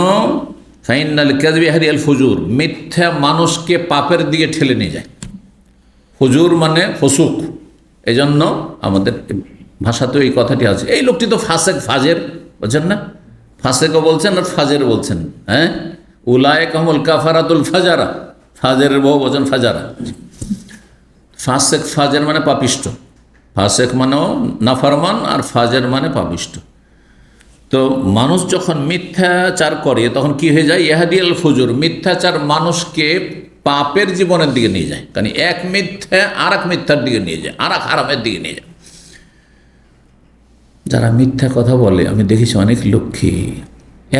ফাইনাল কাযিব ইয়াহদি ইলাল ফুজুর, মিথ্যা মানুষকে পাপের দিকে ঠেলে নিয়ে যায়। ফুজুর মানে ফসুক, এজন্য আমাদের ভাষাতেও এই কথাটি আছে, এই লোকটি তো ফাসেক, ফাজের, বলছেন না? ফাসেকও বলছেন আর ফাজের বলছেন। হ্যাঁ, উলায়েকা হুমুল কাফারাতুল ফাজারা, ফাজের বহু বচন ফাজারা। ফাসেক, ফাজের মানে পাপিষ্ট, ফাসেক মানেও নাফরমান, আর ফাজের মানে পাপিষ্ট। তো মানুষ যখন মিথ্যাচার করে তখন কি হয়ে যায়? ইয়াহদিয়াল ফুজুর, মিথ্যাচার মানুষকে পাপের জীবনের দিকে নিয়ে যায়। কারণ এক মিথ্যা আর এক মিথ্যার দিকে নিয়ে যায়, আর এক হারামের দিকে নিয়ে যায়। যারা মিথ্যা কথা বলে, আমি দেখেছি অনেক লোককে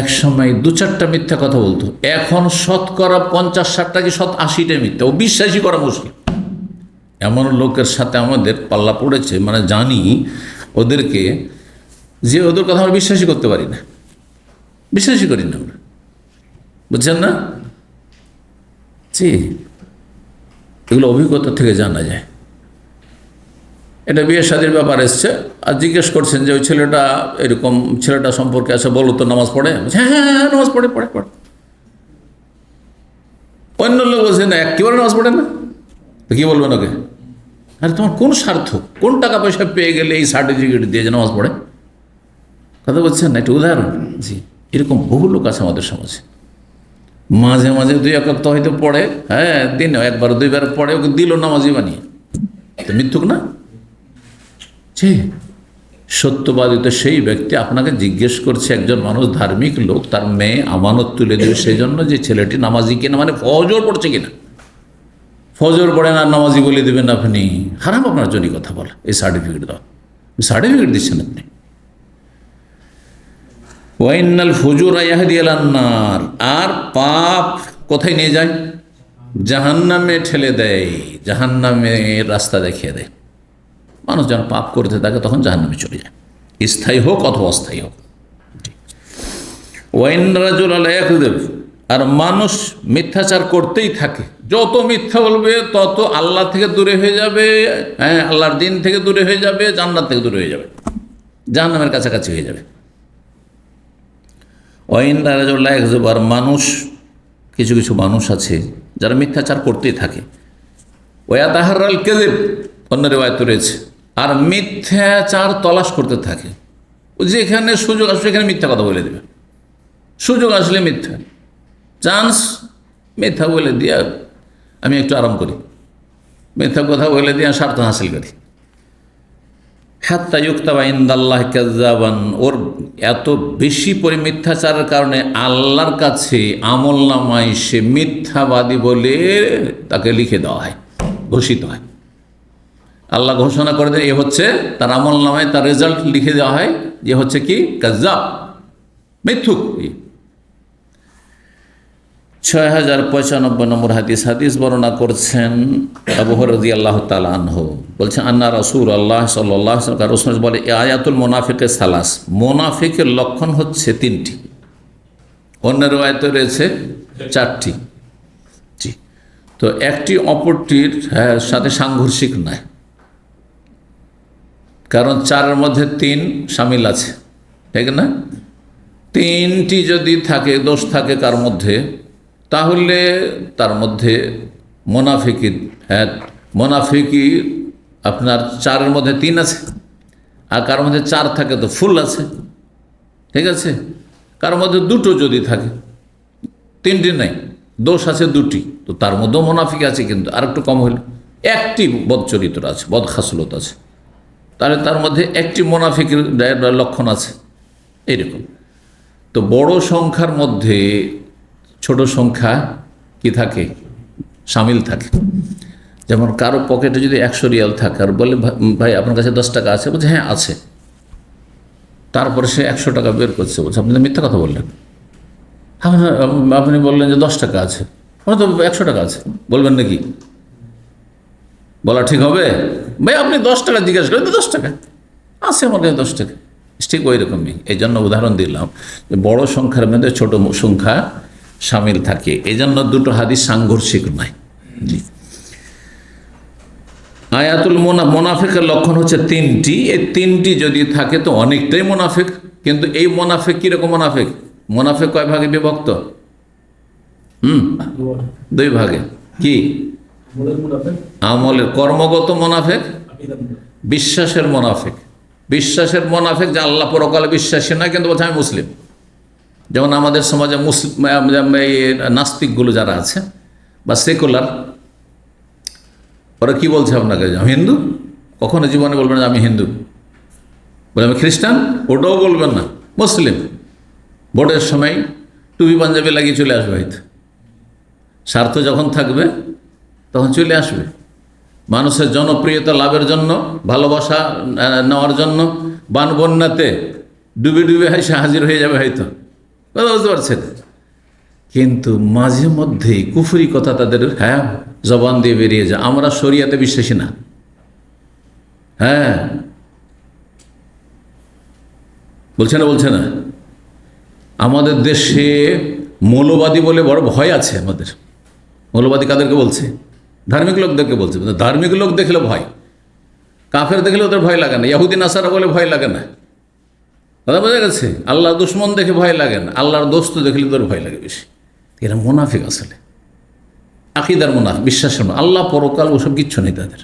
এক সময় 2-4টা মিথ্যা কথা বলতো, এখন শতকরা 50-60টা কি 80টাই মিথ্যা, ও বিশ্বাসই করা মুশকিল। এমন লোকের সাথে আমাদের পাল্লা পড়েছে, মানে জানি ওদেরকে, যে ওদের কথা আমরা বিশ্বাসই করতে পারি না, বিশ্বাসই করি না আমরা, বুঝছেন না? জি, এগুলো অভিজ্ঞতা থেকে জানা যায়। এটা বিয়ে শাদীর ব্যাপার এসছে, আর জিজ্ঞেস করছেন যে ওই ছেলেটা, এরকম ছেলেটা সম্পর্কে আছে, বলো তো নামাজ পড়ে? হ্যাঁ হ্যাঁ হ্যাঁ, নামাজ পড়ে। অন্য লোক বলছে না, একেবারে নামাজ পড়ে না, তো কী বলবেন ওকে? আরে তোমার কোন স্বার্থ, কোন টাকা পয়সা পেয়ে গেলে এই সার্টিফিকেট দিয়ে যে নামাজ পড়ে? কথা বলছেন না? একটা উদাহরণ। জি, এরকম বহু লোক আছে আমাদের সমাজে। মাঝে মাঝে 2-1 ওয়াক্ত হয়তো পড়ে, হ্যাঁ, দিনে 1-2 বার পড়ে, ওকে দিল নামাজি বানিয়ে, তো মিথ্যুক না? জি, সত্যবাদী তো সেই ব্যক্তি। আপনাকে জিজ্ঞেস করছে একজন মানুষ, ধার্মিক লোক, তার মেয়ে আমানত তুলে দেবে সেই জন্য যে ছেলেটি নামাজি কিনা, মানে ফজর পড়ছে কিনা। ফজর পড়েন আর নামাজি বলে দেবেন আপনি, হারাম আপনার জন্য কথা বলা। এই সার্টিফিকেট দাও, সার্টিফিকেট দিচ্ছেন আপনি। ওয়াইনাল ফুজুর ইয়াহদি ইলান নার, আর পাপ কোথায় নিয়ে যায়? জাহান্নামে ঠেলে দেয়, জাহান্নামের রাস্তা দেখিয়ে দেয়। মানুষ যখন পাপ করতে থাকে তখন জাহান্নামে চলে যায়, স্থায়ী হোক অথবা অস্থায়ী হোক। ওয়াইন রাজুল লা ইয়াকযিব, আর মানুষ মিথ্যাচার করতেই থাকে, যত মিথ্যা বলবে তত আল্লাহ থেকে দূরে হয়ে যাবে, হ্যাঁ, আল্লাহর দিন থেকে দূরে হয়ে যাবে, জান্নাত থেকে দূরে হয়ে যাবে, জাহান্নামের কাছাকাছি হয়ে যাবে। ওয়াইন রাজুল লা ইয়াকযিব, আর মানুষ, কিছু কিছু মানুষ আছে যারা মিথ্যাচার করতেই থাকে। ওয়াতাহাররাল কাযিব, অন্য রিওয়ায়াত রয়েছে, আর মিথ্যাচার তলাশ করতে থাকে। যেখানে সুযোগ আসবে সেখানে মিথ্যা কথা বলে দেবে, সুযোগ আসলে মিথ্যা, চান্স মিথ্যা বলে দিয়ে আমি একটু আরাম করি, মিথ্যা কথা বলে দিয়ে স্বার্থ হাসিল করি। হাত্তা ইউক্তাবা ইনদাল্লাহ কাযযাবান, ওর এত বেশি মিথ্যাচারের কারণে আল্লাহর কাছে আমলনামায় সে মিথ্যাবাদী বলে তাকে লিখে দেওয়া হয়, ঘোষিত হয়। আল্লাহ ঘোষণা করে দেয় এ হচ্ছে তার আমলনামায়, তার রেজাল্ট লিখে দেওয়া হয় যে হচ্ছে কি কাযযাব, মিথ্যুক। 6095 নম্বর হাদিস বর্ণনা করছেন আবু হুরায়রা রাদিয়াল্লাহু তাআলা আনহু, বলছেন আন্না রাসূলুল্লাহ সাল্লাল্লাহু আলাইহি ওয়াসাল্লাম, রাসূল বলে আয়াতুল মুনাফিকের সালাস, মুনাফিকের লক্ষণ হচ্ছে 3টি, অন্য riwayate রয়েছে 4টি। জি, তো একটি অপরটির সাথে সাংঘর্ষিক নয়, কারণ 4-এর মধ্যে 3 শামিল আছে, ঠিক না? 3টি যদি থাকে, দোষ থাকে কার মধ্যে, তাহলে তার মধ্যে মোনাফিকি আপনার 4-এর মধ্যে 3 আছে, আর কার মধ্যে 4 থাকে তো ফুল আছে, ঠিক আছে? কার মধ্যে 2টো যদি থাকে, 3টি নাই, দোষ আছে 2টি, তো তার মধ্যেও মোনাফিক আছে, কিন্তু আর একটু কম হলে একটি বদচরিত্র আছে, বদখাসলত আছে, তাহলে তার মধ্যে একটি মোনাফিকের লক্ষণ আছে, এইরকম। তো বড় সংখ্যার মধ্যে ছোট সংখ্যা কি থাকে, শামিল থাকে। যেমন কারো পকেটে যদি 100 রিয়াল থাকে আর বলে ভাই আপনার কাছে 10 টাকা আছে, বলছে হ্যাঁ আছে, তারপরে সে 100 টাকা বের করছে, বলছে আপনি তো মিথ্যা কথা বললেন, আপনি বললেন যে 10 টাকা আছে, আমার তো 100 টাকা আছে, বলবেন নাকি? বলা ঠিক হবে? ভাই আপনি 10 টাকা জিজ্ঞাসা করেন, তো 10 টাকা আছে আমার কাছে, 10 টাকা, ঠিক ওই রকমই। এই জন্য উদাহরণ দিলাম যে বড় সংখ্যার মধ্যে ছোট সংখ্যা শামিল থাকে, এই জন্য 2টো হাদিস সাংঘর্ষিক নয়। জি, আয়াতুল মোনাফিকের লক্ষণ হচ্ছে 3টি, এই 3টি যদি থাকে তো অনেকটাই মোনাফিক। কিন্তু এই মোনাফিক কীরকম মোনাফিক? মোনাফিক কয় ভাগে বিভক্ত? 2 ভাগে। কি? আমলের, কর্মগত মোনাফিক, বিশ্বাসের মোনাফিক। বিশ্বাসের মোনাফিক যে আল্লাহ পরকালে বিশ্বাসী নয়, কিন্তু বলছে আমি মুসলিম। যেমন আমাদের সমাজে নাস্তিকগুলো যারা আছে বা সেকুলার, ওরা কি বলছে আপনাকে? আমি হিন্দু। কখনো জীবনে বলবেন না আমি হিন্দু, বলে আমি খ্রিস্টান, ওটাও বলবেন না। মুসলিম, ভোটের সময় টুপি পাঞ্জাবি লাগিয়ে চলে আসবে, হয়তো স্বার্থ যখন থাকবে তখন চলে আসবে। মানুষের জনপ্রিয়তা লাভের জন্য, ভালোবাসা নেওয়ার জন্য বান বন্যাতে ডুবে ডুবে সে হাজির হয়ে যাবে, হয়তো, বুঝতে পারছেন? কিন্তু মাঝে মধ্যেই কুফরি কথা তাদের জবান দিয়ে বেরিয়ে যায়, আমরা শরিয়াতে বিশ্বাসী না। বলছে না আমাদের দেশে মৌলবাদী বলে বড় ভয় আছে আমাদের। মৌলবাদী কাদেরকে বলছে? ধার্মিক লোকদেরকে বলছে। ধার্মিক লোক দেখলে ভয়, কাফের দেখলে ওদের ভয় লাগে না, ইহুদি নাসারা বলে ভয় লাগে না, কথা বোঝা গেছে? আল্লাহর দুশ্মন দেখে ভয় লাগে না, আল্লাহর দোস্ত দেখলে তোর ভয় লাগে বেশি। এরা মুনাফিক, আসলে আকীদার মুনাফিক, বিশ্বাসের মুনাফিক। আল্লাহ পরকাল ওসব কিচ্ছু নেই তাদের,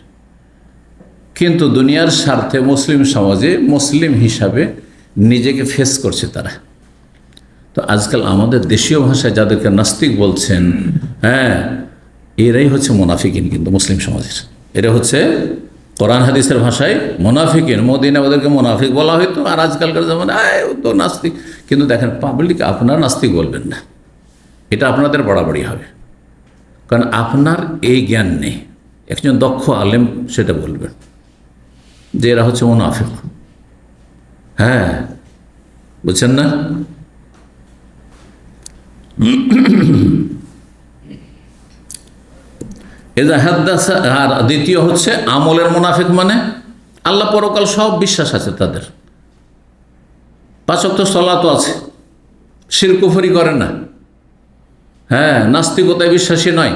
কিন্তু দুনিয়ার স্বার্থে মুসলিম সমাজে মুসলিম হিসাবে নিজেকে ফেস করছে তারা। তো আজকাল আমাদের দেশীয় ভাষায় যাদেরকে নাস্তিক বলছেন, এরাই হচ্ছে মুনাফিকিন, কিন্তু মুসলিম সমাজের এরা হচ্ছে কোরআন হাদিসের ভাষায় মুনাফিকিন। মদিনা ওদেরকে মুনাফিক বলা হয়তো, আর আজকালকার জামানে ও তো নাস্তিক। কিন্তু দেখেন, পাবলিক আপনার নাস্তিক বলবেন না, এটা আপনাদের বাড়াবাড়ি হবে, কারণ আপনার এই জ্ঞান নেই। একজন দক্ষ আলেম সেটা বলবেন যে এরা হচ্ছে মুনাফিক। হ্যাঁ, বুঝছেন না? আর দ্বিতীয় হচ্ছে আমলের মুনাফিক, মানে আল্লাহ পরকাল সব বিশ্বাস আছে তাদের, 5 ওয়াক্ত সালাতও আছে, শিরক কুফরি করে না, হ্যাঁ, নাস্তিকতায় বিশ্বাসী নয়,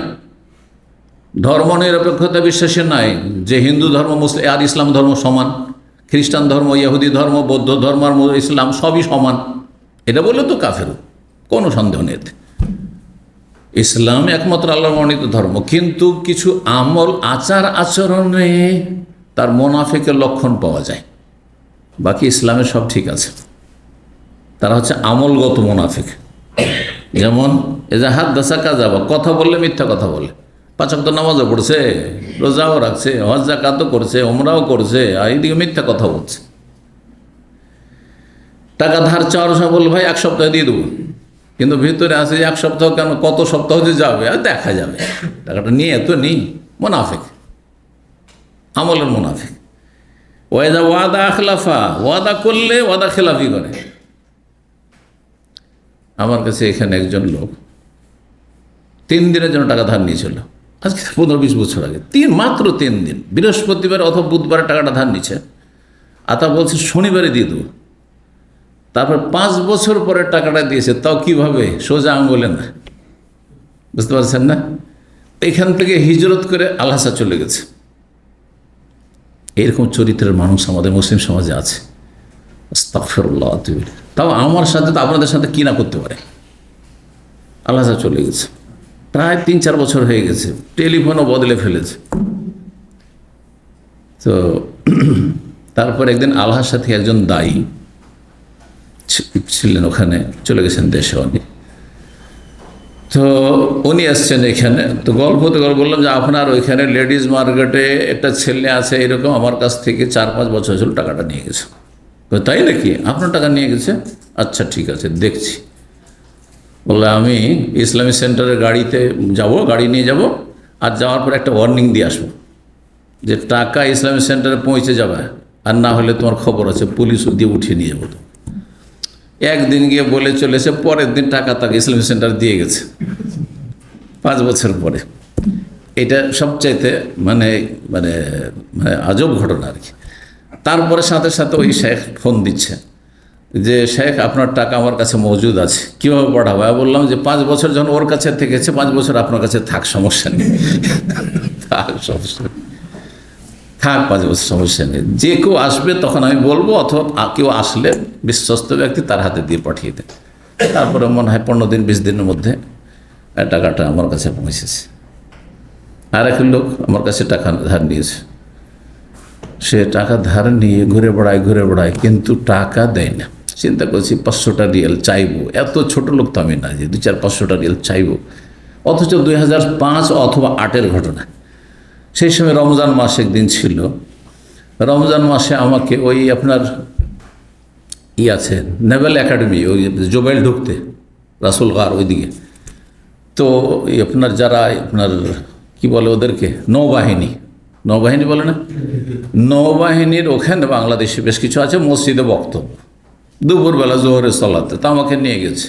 ধর্ম নিরপেক্ষতায় বিশ্বাসী নয়, যে হিন্দু ধর্ম মুসলিম আর ইসলাম ধর্ম সমান, খ্রিস্টান ধর্ম, ইহুদি ধর্ম, বৌদ্ধ ধর্ম আর ইসলাম সবই সমান, এটা বলে তো কাফের, কোনো সন্দেহ নেই। ইসলাম একমাত্র আল্লাহর মনোনীত ধর্ম, কিন্তু কিছু আমল আচার আচরণে তার মুনাফিকের লক্ষণ পাওয়া যায়, বাকি ইসলামের সব ঠিক আছে। তারা হচ্ছে আমলগত মুনাফিক। যেমন এজাহাদ দাসা কাযাবা, কথা বললে মিথ্যা কথা বলে, 5 ওয়াক্ত নামাজও পড়ছে, রোজাও রাখছে, হজ যাকাতও করছে, ওমরাও করছে, আর এইদিকে মিথ্যা কথা বলছে। টাকা ধার চাওয়ার সময় বলল ভাই 1 সপ্তাহে দিয়ে দেবো, কিন্তু ভিতরে আছে যে 1 সপ্তাহ কেন, কত সপ্তাহ যে যাবে আর দেখা যাবে, টাকাটা নিয়ে তো নেই, মুনাফিক, আমলের মুনাফিক। ওয়াদা ওয়াদা আখলাফা, ওয়াদা করলে ওয়াদা খেলাফি করে। আমার কাছে এখানে একজন লোক 3 দিনের জন্য টাকা ধার নিয়েছিল, আজকে 15-20 বছর আগে, মাত্র 3 দিন, বৃহস্পতিবার অথবা বুধবারে টাকাটা ধার নিচ্ছে, আর তা বলছে শনিবারে দিয়ে দেবো। তারপর 5 বছর পরে টাকাটা দিয়েছে, তাও কিভাবে, সোজা আঙ্গুলে না, বুঝতে পারছেন না? এখান থেকে হিজরত করে আলহাসা চলে গেছে। এরকম চরিত্রের মানুষ আমাদের মুসলিম সমাজে আছে, আস্তাগফিরুল্লাহ। তাও আমার সাথে তো আপনাদের সাথে কি না করতে পারে, আলহাসা চলে গেছে, প্রায় 3-4 বছর হয়ে গেছে, টেলিফোনও বদলে ফেলেছে। তো তারপর একদিন আলহাসা থেকে একজন দায়ী ছিলেন, ওখানে চলে গেছেন দেশে অনেক, তো উনি আসছেন এখানে। তো গল্পতে গল্প বললাম যে আপনার ওইখানে লেডিজ মার্কেটে একটা ছেলে আছে এরকম, আমার কাছ থেকে 4-5 বছর ছিল টাকাটা নিয়ে গেছে। তাই নাকি, আপনার টাকা নিয়ে গেছে? আচ্ছা ঠিক আছে, দেখছি। বললে আমি ইসলামী সেন্টারের গাড়িতে যাব, গাড়ি নিয়ে যাব, আর যাওয়ার পর একটা ওয়ার্নিং দিয়ে আসবো যে টাকা ইসলামী সেন্টারে পৌঁছে যাবে, আর না হলে তোমার খবর আছে, পুলিশ দিয়ে উঠিয়ে নিয়ে যাবো। একদিন গিয়ে বলে চলেছে, পরের দিন টাকা তাকে ইসলামী সেন্টার দিয়ে গেছে 5 বছর পরে। এটা সবচাইতে মানে মানে মানে আজব ঘটনা আর কি। তারপরে সাথে সাথে ওই শেখ ফোন দিচ্ছে যে শেখ আপনার টাকা আমার কাছে মজুদ আছে, কীভাবে পাঠাবো? বললাম যে 5 বছর যখন ওর কাছে থেকেছে, 5 বছর আপনার কাছে থাক, সমস্যা নেই, থাক, সমস্যা নেই, থাক 5 বছর, সমস্যা নেই। যে কেউ আসবে তখন আমি বলবো, অথবা কেউ আসলে বিশ্বস্ত ব্যক্তি তার হাতে দিয়ে পাঠিয়ে দেয়। তারপরে মনে হয় 15 দিন 20 দিনের মধ্যে টাকাটা আমার কাছে পৌঁছেছে। আর এক লোক আমার কাছে টাকা ধার নিয়েছে, সে টাকা ধার নিয়ে ঘুরে বেড়ায়, কিন্তু টাকা দেয় না। চিন্তা করছি 500টা রিয়াল চাইবো, এত ছোট লোক তো আমি না যে 2-4-500টা রিয়াল চাইবো, অথচ 2005 অথবা 8-এর ঘটনা। সেই সময় রমজান মাস একদিন ছিল, রমজান মাসে আমাকে ওই আপনার আছে নেভাল একাডেমি, ওই জোবাইল ঢুকতে রাসুলগার ওইদিকে, তো আপনার যারা আপনার কি বলে ওদেরকে, নৌবাহিনী বলে না, নৌবাহিনীর ওখানে বাংলাদেশে বেশ কিছু আছে, মসজিদে বক্তব্য দুপুরবেলা জোহরের সালাতে, তা আমাকে নিয়ে গেছে।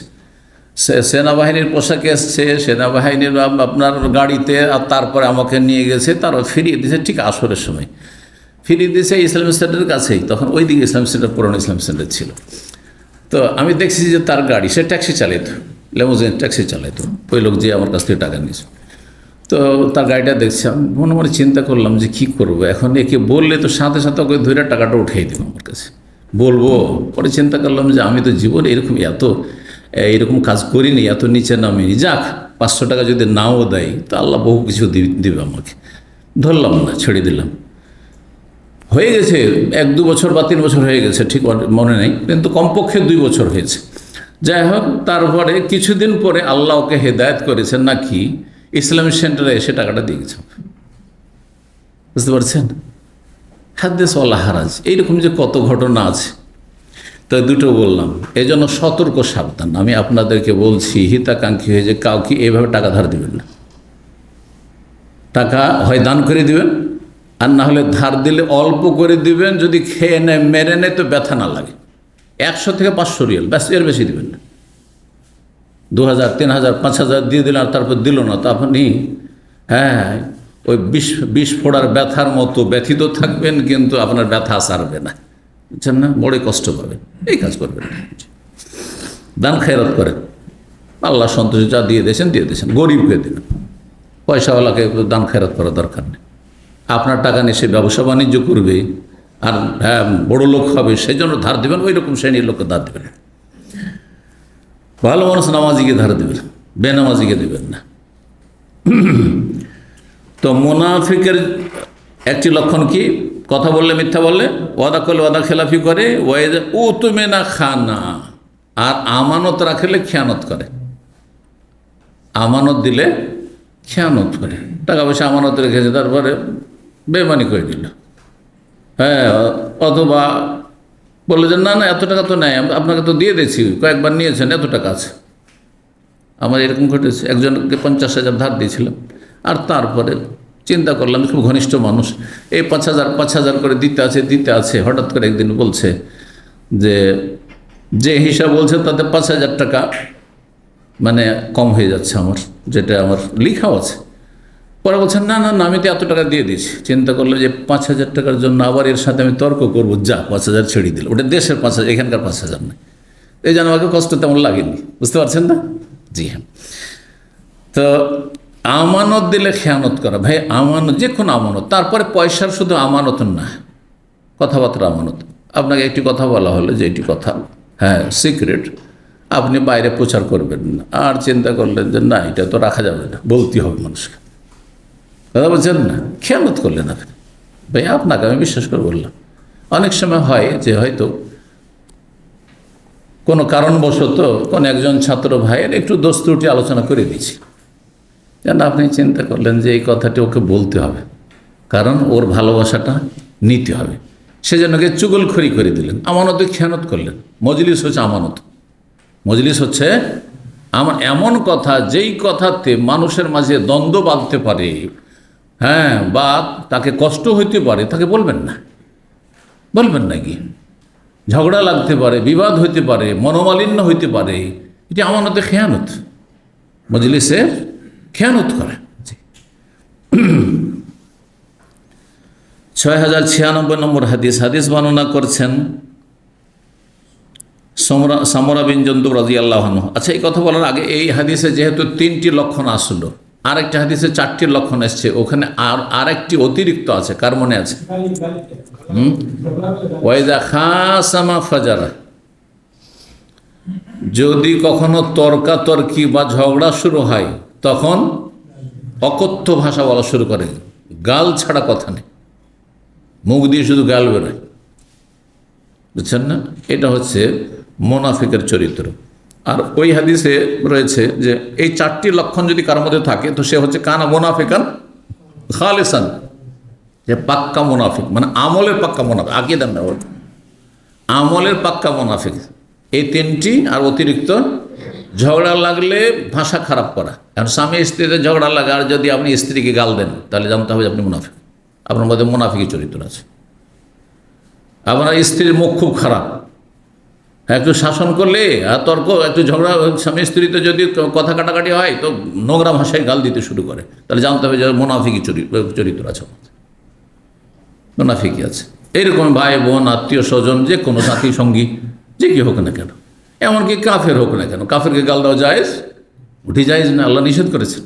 সেনাবাহিনীর পোশাকে এসছে, সেনাবাহিনীর আপনার গাড়িতে, আর তারপরে আমাকে নিয়ে গেছে, তারা ফিরিয়ে দিয়েছে ঠিক আসরের সময়, ফিরিয়ে দিয়েছে ইসলামিক সেন্টারের কাছেই। তখন ওই দিকে ইসলামিক সেন্টার, পুরনো ইসলামিক সেন্টার ছিল। তো আমি দেখছি যে তার গাড়ি, সে ট্যাক্সি চালাইতো, লেমোজিন ট্যাক্সি চালাইতো, ওই লোক যে আমার কাছ থেকে টাকা নিয়েছে। তো তার গাড়িটা দেখছি, আমি মনে মনে চিন্তা করলাম যে কী করবো এখন, একে বললে তো সাথে সাথে ওকে ধরে টাকাটা উঠিয়ে দেবো আমার কাছে, বলবো। পরে চিন্তা করলাম যে আমি তো জীবনে এরকম কাজ করিনি, এত নিচে নামিনি, যাক 500 টাকা যদি নাও দেয় তো আল্লাহ বহু কিছু দিবে আমাকে। ধরলাম না, ছেড়ে দিলাম। হয়ে গেছে 1-2 বছর বা 3 বছর হয়ে গেছে, ঠিক মনে নেই, কিন্তু কমপক্ষে 2 বছর হয়েছে। যাই হোক, তারপরে কিছুদিন পরে আল্লাহ ওকে হেদায়েত করেছেন নাকি ইসলামিক সেন্টারে এসে টাকাটা দিয়ে গেছে। বুঝতে পারছেন? হাদিস ওয়ালা হারাজ, এইরকম যে কত ঘটনা আছে। তো দুটো বললাম, এই জন্য সতর্ক সাবধান। আমি আপনাদেরকে বলছি, হিতাকাঙ্ক্ষী হয়ে যে কাউকে এইভাবে টাকা ধার দেবেন না, টাকা হয় দান করে দিবেন, আর না হলে ধার দিলে অল্প করে দিবেন। যদি খেয়ে নেয়, মেরে নেয়, তো ব্যথা না লাগে। 100 থেকে 500 রিয়াল, ব্যাস, এর বেশি দিবেন না। 2000, 3000, 5000 দিয়ে দিলেন আর তারপর দিল না, তো আপনি ওই বিষ ফোড়ার ব্যথার মতো ব্যথিত থাকবেন, কিন্তু আপনার ব্যথা সারবে না, বুঝছেন না? বড়ই কষ্ট পাবেন। এই কাজ করবেন না। দান খেরাত করেন, আল্লাহ সন্তোষ যা দিয়ে দিয়েছেন দিয়ে দিয়েছেন, গরিবকে দিবেন। পয়সাওয়ালাকে দান খেরাত করার দরকার নেই। আপনার টাকা নিয়ে সে ব্যবসা বাণিজ্য করবে আর বড় লোক হবে, সেই জন্য ধার দেবেন, ওই রকম শ্রেণীর লোককে ধার দেবেন। ভালো মানুষ নামাজিকে ধার দেবেন, বেনামাজিকে দেবেন না। তো মুনাফিকের একটি লক্ষণ কি? কথা বললে মিথ্যা বলে, ওয়াদা করলে ওয়াদা খেলাফি করে, ও তুমি না খানা, আর আমানত রাখলে খেয়ানত করে। আমানত দিলে খেয়ানত করে, টাকা পয়সা আমানত রেখেছে, তারপরে বেমানি করে দিল। অথবা বললে যে না না, এত টাকা তো নেয়, আপনাকে তো দিয়ে দিয়েছি, কয়েকবার নিয়েছেন, এত টাকা আছে। আমার এরকম ঘটেছে, একজনকে 50,000 ধার দিয়েছিলাম, আর তারপরে চিন্তা করলাম, খুব ঘনিষ্ঠ মানুষ, এই 5,000 করে দিতে আছে। হঠাৎ করে একদিন বলছে যে হিসাব বলছে তাতে 5,000 টাকা মানে কম হয়ে যাচ্ছে আমার, যেটা আমার লিখাও আছে। পরে বলছেন না না না, আমি তো এত টাকা দিয়ে দিয়েছি। চিন্তা করলো যে 5,000 টাকার জন্য আবার এর সাথে আমি তর্ক করবো, যা 5,000 ছেড়ে দিল, ওটা দেশের 5,000, এখানকার 5,000 নয়। এই জন্য আমাকে কষ্ট তেমন লাগেনি, বুঝতে পারছেন না? জি হ্যাঁ। তো আমানত দিলে খেয়ানত করা, ভাই আমানত, যে কোনো আমানত। তারপরে পয়সার শুধু আমানত না, কথাবার্তা আমানত। আপনাকে একটি কথা বলা হলো যে এটি কথা সিক্রেট, আপনি বাইরে প্রচার করবেন না, আর চিন্তা করলেন যে না, এটা তো রাখা যাবে না, বলতে হবে মানুষকে, কথা বলছেন না, খেয়ানত করলেন আপনি। ভাই আপনাকে আমি বিশ্বাস করে বললাম, অনেক সময় হয় যে হয়তো কোনো কারণবশত কোনো একজন ছাত্র ভাইয়ের একটু দোষ ত্রুটি আলোচনা করে দিয়েছি, যেন আপনি চিন্তা করলেন যে এই কথাটি ওকে বলতে হবে, কারণ ওর ভালোবাসাটা নিতে হবে, সেজন্য ওকে চুগলখড়ি করে দিলেন, আমানতে খেয়ানত করলেন। মজলিস হচ্ছে আমানত, মজলিস হচ্ছে আমার এমন কথা, যেই কথাতে মানুষের মাঝে দ্বন্দ্ব বাঁধতে পারে, বা তাকে কষ্ট হইতে পারে, তাকে বলবেন না, বলবেন নাকি? ঝগড়া লাগতে পারে, বিবাদ হইতে পারে, মনোমালিন্য হইতে পারে, এটি আমানতে খেয়ানত, মজলিসে খেয়ানত করে। 6096 নম্বর হাদিস বর্ণনা করছেন সামরা বিন জুনদুব রাদিয়াল্লাহু আনহু। আচ্ছা, এই কথা বলার আগে, এই হাদিসে যেহেতু 3টি লক্ষণ আসলো, আরেকটা হাদিসে 4টি লক্ষণ এসছে, ওখানে আরেকটি অতিরিক্ত আছে, কার মনে আছে? ওয়াইদা খাসামা ফাজারা, যদি কখনো তর্কাতর্কি বা ঝগড়া শুরু হয়, তখন অকথ্য ভাষা বলা শুরু করে, গাল ছাড়া কথা নেই, মুখ দিয়ে শুধু গাল বেরোয়, বুঝছেন না? এটা হচ্ছে মুনাফিকের চরিত্র। আর ওই হাদিসে রয়েছে যে এই 4টি লক্ষণ যদি কারোর মধ্যে থাকে, তো সে হচ্ছে কানা মুনাফিকান খালিসান, যে পাক্কা মুনাফিক, মানে আমলের পাক্কা মুনাফিক, আকীদা না, আমলের পাক্কা মুনাফিক। এই 3টি, আর অতিরিক্ত ঝগড়া লাগলে ভাষা খারাপ করা। কারণ স্বামী স্ত্রীতে ঝগড়া লাগে, আর যদি আপনি স্ত্রীকে গাল দেন, তাহলে জানতে হবে আপনি মুনাফিক, আপনার মধ্যে মুনাফিকি চরিত্র আছে। আপনার স্ত্রীর মুখ খুব খারাপ, একটু শাসন করলে আর তর্ক, একটু ঝগড়া, স্বামী স্ত্রীতে যদি কথা কাটাকাটি হয়, তো নোংরা ভাষায় গাল দিতে শুরু করে, তাহলে জানতে হবে যে মুনাফিকি চরিত্র আছে, মুনাফিকি আছে। এইরকম ভাই বোন, আত্মীয় স্বজন, যে কোনো সাথী সঙ্গী, যে কি হোক না কেন, এমনকি কাফের হোক না কেন, কাফেরকে গাল দেওয়া জায়েজ? উঠি জায়েজ না, আল্লাহ নিষেধ করেছেন।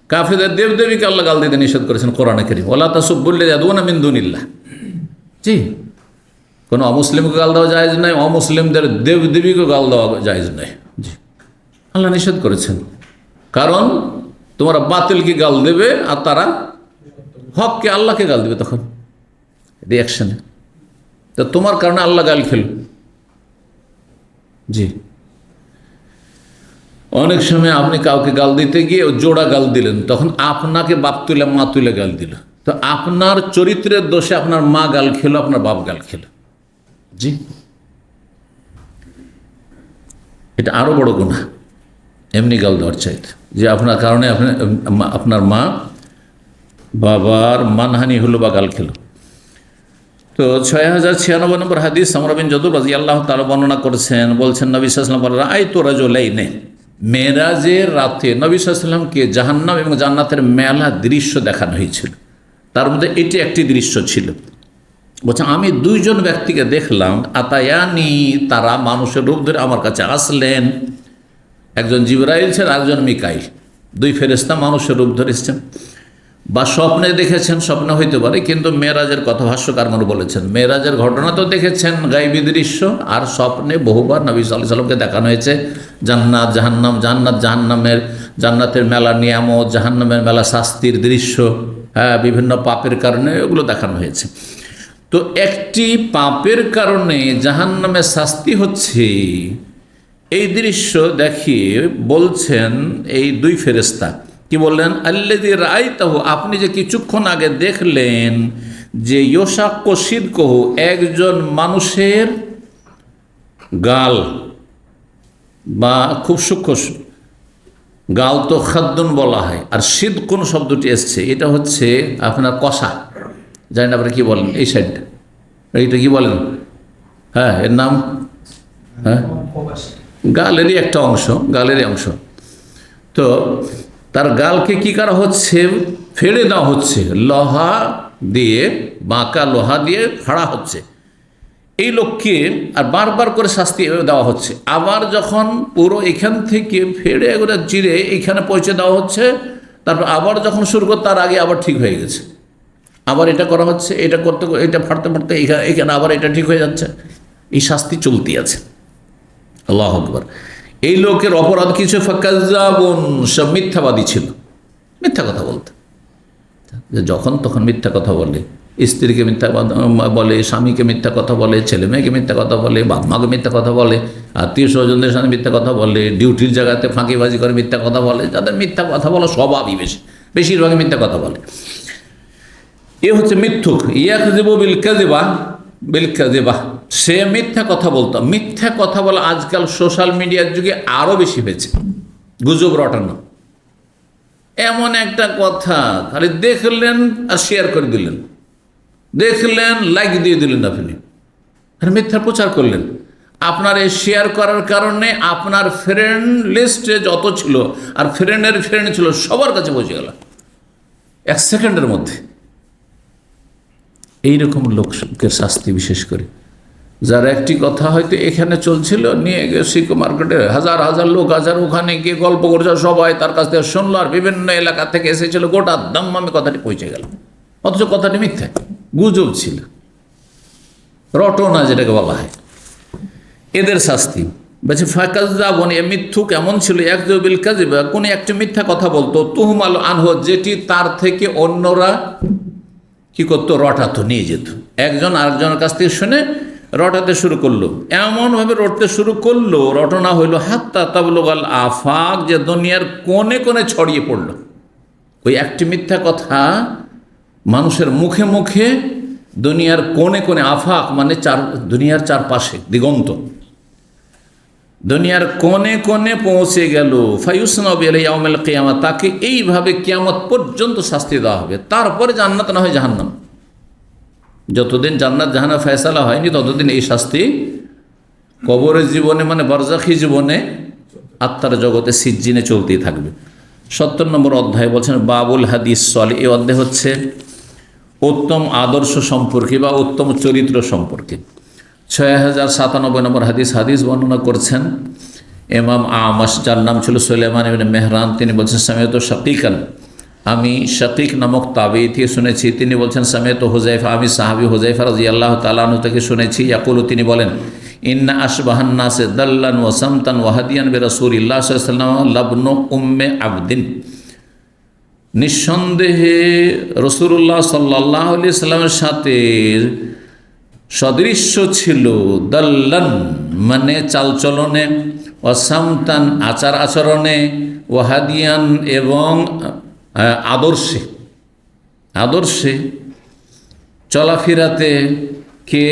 কাফেরদের দেবদেবীকে আল্লাহ গাল দিতে নিষেধ করেছেন কোরআনে কারীম, ওয়ালা তাসুব্বুল্লাযীনা ইয়াদউনা মিন দুনিল্লাহ। জি, কোনো অমুসলিমকে গাল দেওয়া জায়েজ নাই, অমুসলিমদের দেবদেবীকে গাল দেওয়া জায়েজ নাই। জি, আল্লাহ নিষেধ করেছেন, কারণ তোমরা বাতিলকে গাল দেবে আর তারা হককে, আল্লাহকে গাল দেবে, তখন রিয়াকশনে, তো তোমার কারণে আল্লাহ গাল খেল। জি, অনেক সময় আপনি কাউকে গাল দিতে গিয়ে জোড়া গাল দিলেন, তখন আপনাকে বাপ তুলে মা তুলে গাল দিল, তো আপনার চরিত্রের দোষে আপনার মা গাল খেলো, আপনার বাপ গাল খেলো। জি, এটা আরো বড় গুনাহ এমনি গাল দেওয়ার চাইতে, যে আপনার কারণে আপনার মা বাবার মানহানি হলো বা গাল খেলো। তো 6096 নম্বর হাদিস সামরা বিন জুদুব রাদিয়াল্লাহু তাআলা বর্ণনা করেছেন, বলছেন নবী সাল্লাল্লাহু আলাইহি ওয়াসাল্লাম রাআইতু রাজুলাইনি, মেরাজের রাতে নবী সাল্লাল্লাহু আলাইহি ওয়াসাল্লামকে জাহান্নাম এবং জান্নাতের মেলা দৃশ্য দেখানো হয়েছিল। তার মধ্যে এটি একটি দৃশ্য ছিল। বলছে আমি দুইজন ব্যক্তিকে দেখলাম, আতায়ানি, তারা মানুষের রূপ ধরে আমার কাছে আসলেন। একজন জিবরাইল ছিলেন, আরেকজন মিকাইল। দুই ফেরেশতা মানুষের রূপ ধরে এসেছেন, বা স্বপ্নে দেখেছেন, স্বপ্ন হইতে পারে, কিন্তু মেরাজের কথা ভাষ্যকার মনে বলেছেন। মেরাজের ঘটনা তো দেখেছেন, গায়বী দৃশ্য, আর স্বপ্নে বহুবার নবী সাল্লাল্লাহু আলাইহি ওয়াসাল্লামকে দেখানো হয়েছে জান্নাত জাহান্নাম, জান্নাত জাহান্নামের, জান্নাতের মেলা নিয়ামত, জাহান্নামের মেলা শাস্তির দৃশ্য, হ্যাঁ, বিভিন্ন পাপের কারণে এগুলো দেখানো হয়েছে। তো একটি পাপের কারণে জাহান্নামের শাস্তি হচ্ছে, এই দৃশ্য দেখিয়ে বলছেন এই দুই ফেরেশতা, কি বললেন, আল্লাযী রাআইতাহু, আপনি যে কিছুক্ষণ আগে দেখলেন যে ইয়শাক্কু সিদকুহু, একজন মানুষের গাল বা খুব সূক্ষ্ম গাল তো খাদ্দুন বলা হয়, আর সিদকুন শব্দটি এসছে, এটা হচ্ছে আপনার কষা, জানি না আপনারা কী বলেন এই সাইডটা, এইটা কি বলেন, হ্যাঁ এর নাম, হ্যাঁ গালেরই একটা অংশ, গালেরই অংশ। তো তার গালকে কি করা হচ্ছে, ফেড়ে দেওয়া হচ্ছে, লোহা দিয়ে, বাঁকা লোহা দিয়ে ফাড়া হচ্ছে এই লোককে, আর বারবার করে শাস্তি দেওয়া হচ্ছে। আবার যখন পুরো এখান থেকে ফেড়ে করে চিরে এইখানে পৌঁছে দেওয়া হচ্ছে, তারপর আবার যখন শুরু করে তার আগে আবার ঠিক হয়ে গেছে, আবার এটা করা হচ্ছে, এটা করতে, এটা ফাড়তে ফাড়তে এখানে আবার এটা ঠিক হয়ে যাচ্ছে, এই শাস্তি চলতি আছে। আল্লাহু আকবার। এই লোকের অপরাধ কিছু, ফাকাজ্জাবুন, সব মিথ্যাবাদী ছিল, মিথ্যা কথা বলতে, যখন তখন মিথ্যা কথা বলে, স্ত্রীকে মিথ্যা বলে, স্বামীকে মিথ্যা কথা বলে, ছেলে মেয়েকে মিথ্যা কথা বলে, বাপ মাকে মিথ্যা কথা বলে, আত্মীয় স্বজনদের সাথে মিথ্যা কথা বলে, ডিউটির জায়গাতে ফাঁকিবাজি করে মিথ্যা কথা বলে, যাদের মিথ্যা কথা বলা স্বভাবই বেশিরভাগই মিথ্যা কথা বলে, এ হচ্ছে মিথ্যুক। ইয়াকযিবু বিল কাযিবা, সে মিথ্যা কথা বলতো। মিথ্যা কথা বলা আজকাল সোশ্যাল মিডিয়ার যুগে আরও বেশি হয়েছে, গুজব রটানো। এমন একটা কথা খালি দেখলেন আর শেয়ার করে দিলেন, দেখলেন লাইক দিয়ে দিলেন, আপনি আর মিথ্যা প্রচার করলেন। আপনার এই শেয়ার করার কারণে আপনার ফ্রেন্ড লিস্টে যত ছিল আর ফ্রেন্ডের ফ্রেন্ড ছিল সবার কাছে পৌঁছে গেল 1 সেকেন্ডের মধ্যে। এইরকম লোকের শাস্তি, বিশেষ করে যারা একটি কথা হয়তো এখানে চলছিল, নিয়ে গিয়ে সিকো মার্কেটে হাজার হাজার লোক, হাজার ওখানে গিয়ে গল্প করছে, সবাই তার কাছ থেকে শুনলো, আর বিভিন্ন এলাকা থেকে এসেছিল, গোটা দাম্মামে কথাটি পৌঁছে গেল, অথচ কথাটি মিথ্যা, গুজব ছিল, রটনা যেটাকে বলা হয়। এদের শাস্তি বলছে ফাকাজ্জাবুন, এ মিথ্যুক এমন ছিল, ইয়াকযিবু বিল কাযিবা, কোনো একটি মিথ্যা কথা বলতো, তুহমাল আনহু, যেটি তার থেকে অন্যরা কি করতো, রটাতো, নিয়ে যেত। একজন আরেকজনের কাছ থেকে শুনে রটাতে শুরু করলো, এমনভাবে রটতে শুরু করলো, রটনা হইল হাত্তা তাবলুগাল আফাক, যে দুনিয়ার কোণে কোণে ছড়িয়ে পড়লো। ওই একটি মিথ্যা কথা মানুষের মুখে মুখে দুনিয়ার কোণে কোণে, আফাক মানে দুনিয়ার চারপাশে, দিগন্ত, দুনিয়ার কোণে কোণে পৌঁছে গেল। ফায়ুসনাউ বিহি ইয়াউমাল কিয়ামা, তাকে এইভাবে কিয়ামত পর্যন্ত শাস্তি দেওয়া হবে, তারপরে জান্নাত না হয় জাহান্নাম। যতদিন জান্নাত জাহান্নাম ফয়সালা হয়নি ততদিন এই শাস্তি কবরের জীবনে, মানে বারজাখী জীবনে, আত্মার জগতে, সিজ্জিনে চলতেই থাকবে। 70 নম্বর অধ্যায় বলছেন বাবুল হাদিস সালিহ, এই অধ্যায় হচ্ছে উত্তম আদর্শ সম্পর্কে বা উত্তম চরিত্র সম্পর্কে। 6097 নম্বর হাদিস বর্ণনা করছেন ইমাম আমাশ, যার নাম ছিল সুলাইমান ইবনে মেহরান। তিনি বলছেন সামিআতু শাকিকান, আমি শাকিক নামক তাবেঈ থেকে শুনেছি। তিনি বলছেন সামিআতু হুযায়ফা, আমি সাহাবী হুযায়ফা রাদিয়াল্লাহু তাআলা আনহু থেকে শুনেছি। ইয়াকুলু, তিনি বলেন, ইন্না আশবাহান নাসে দাল্লান ওয়া সামতান ওয়া হাদিয়ান বিরাসূলিল্লাহ সাল্লাল্লাহু আলাইহি ওয়াসাল্লাম লাবনু উম্মে আবদিন, নিঃসন্দেহে রাসূলুল্লাহ সাল্লাল্লাহু আলাইহি ওয়াসাল্লামের সাথে সদৃশ্য ছিল, দাল্লান মানে চালচলনে, ওয়াসামতান আচার আচরণে, ওয়াহাদিয়ান এবং আদর্শে চলাফেরাতে, কে,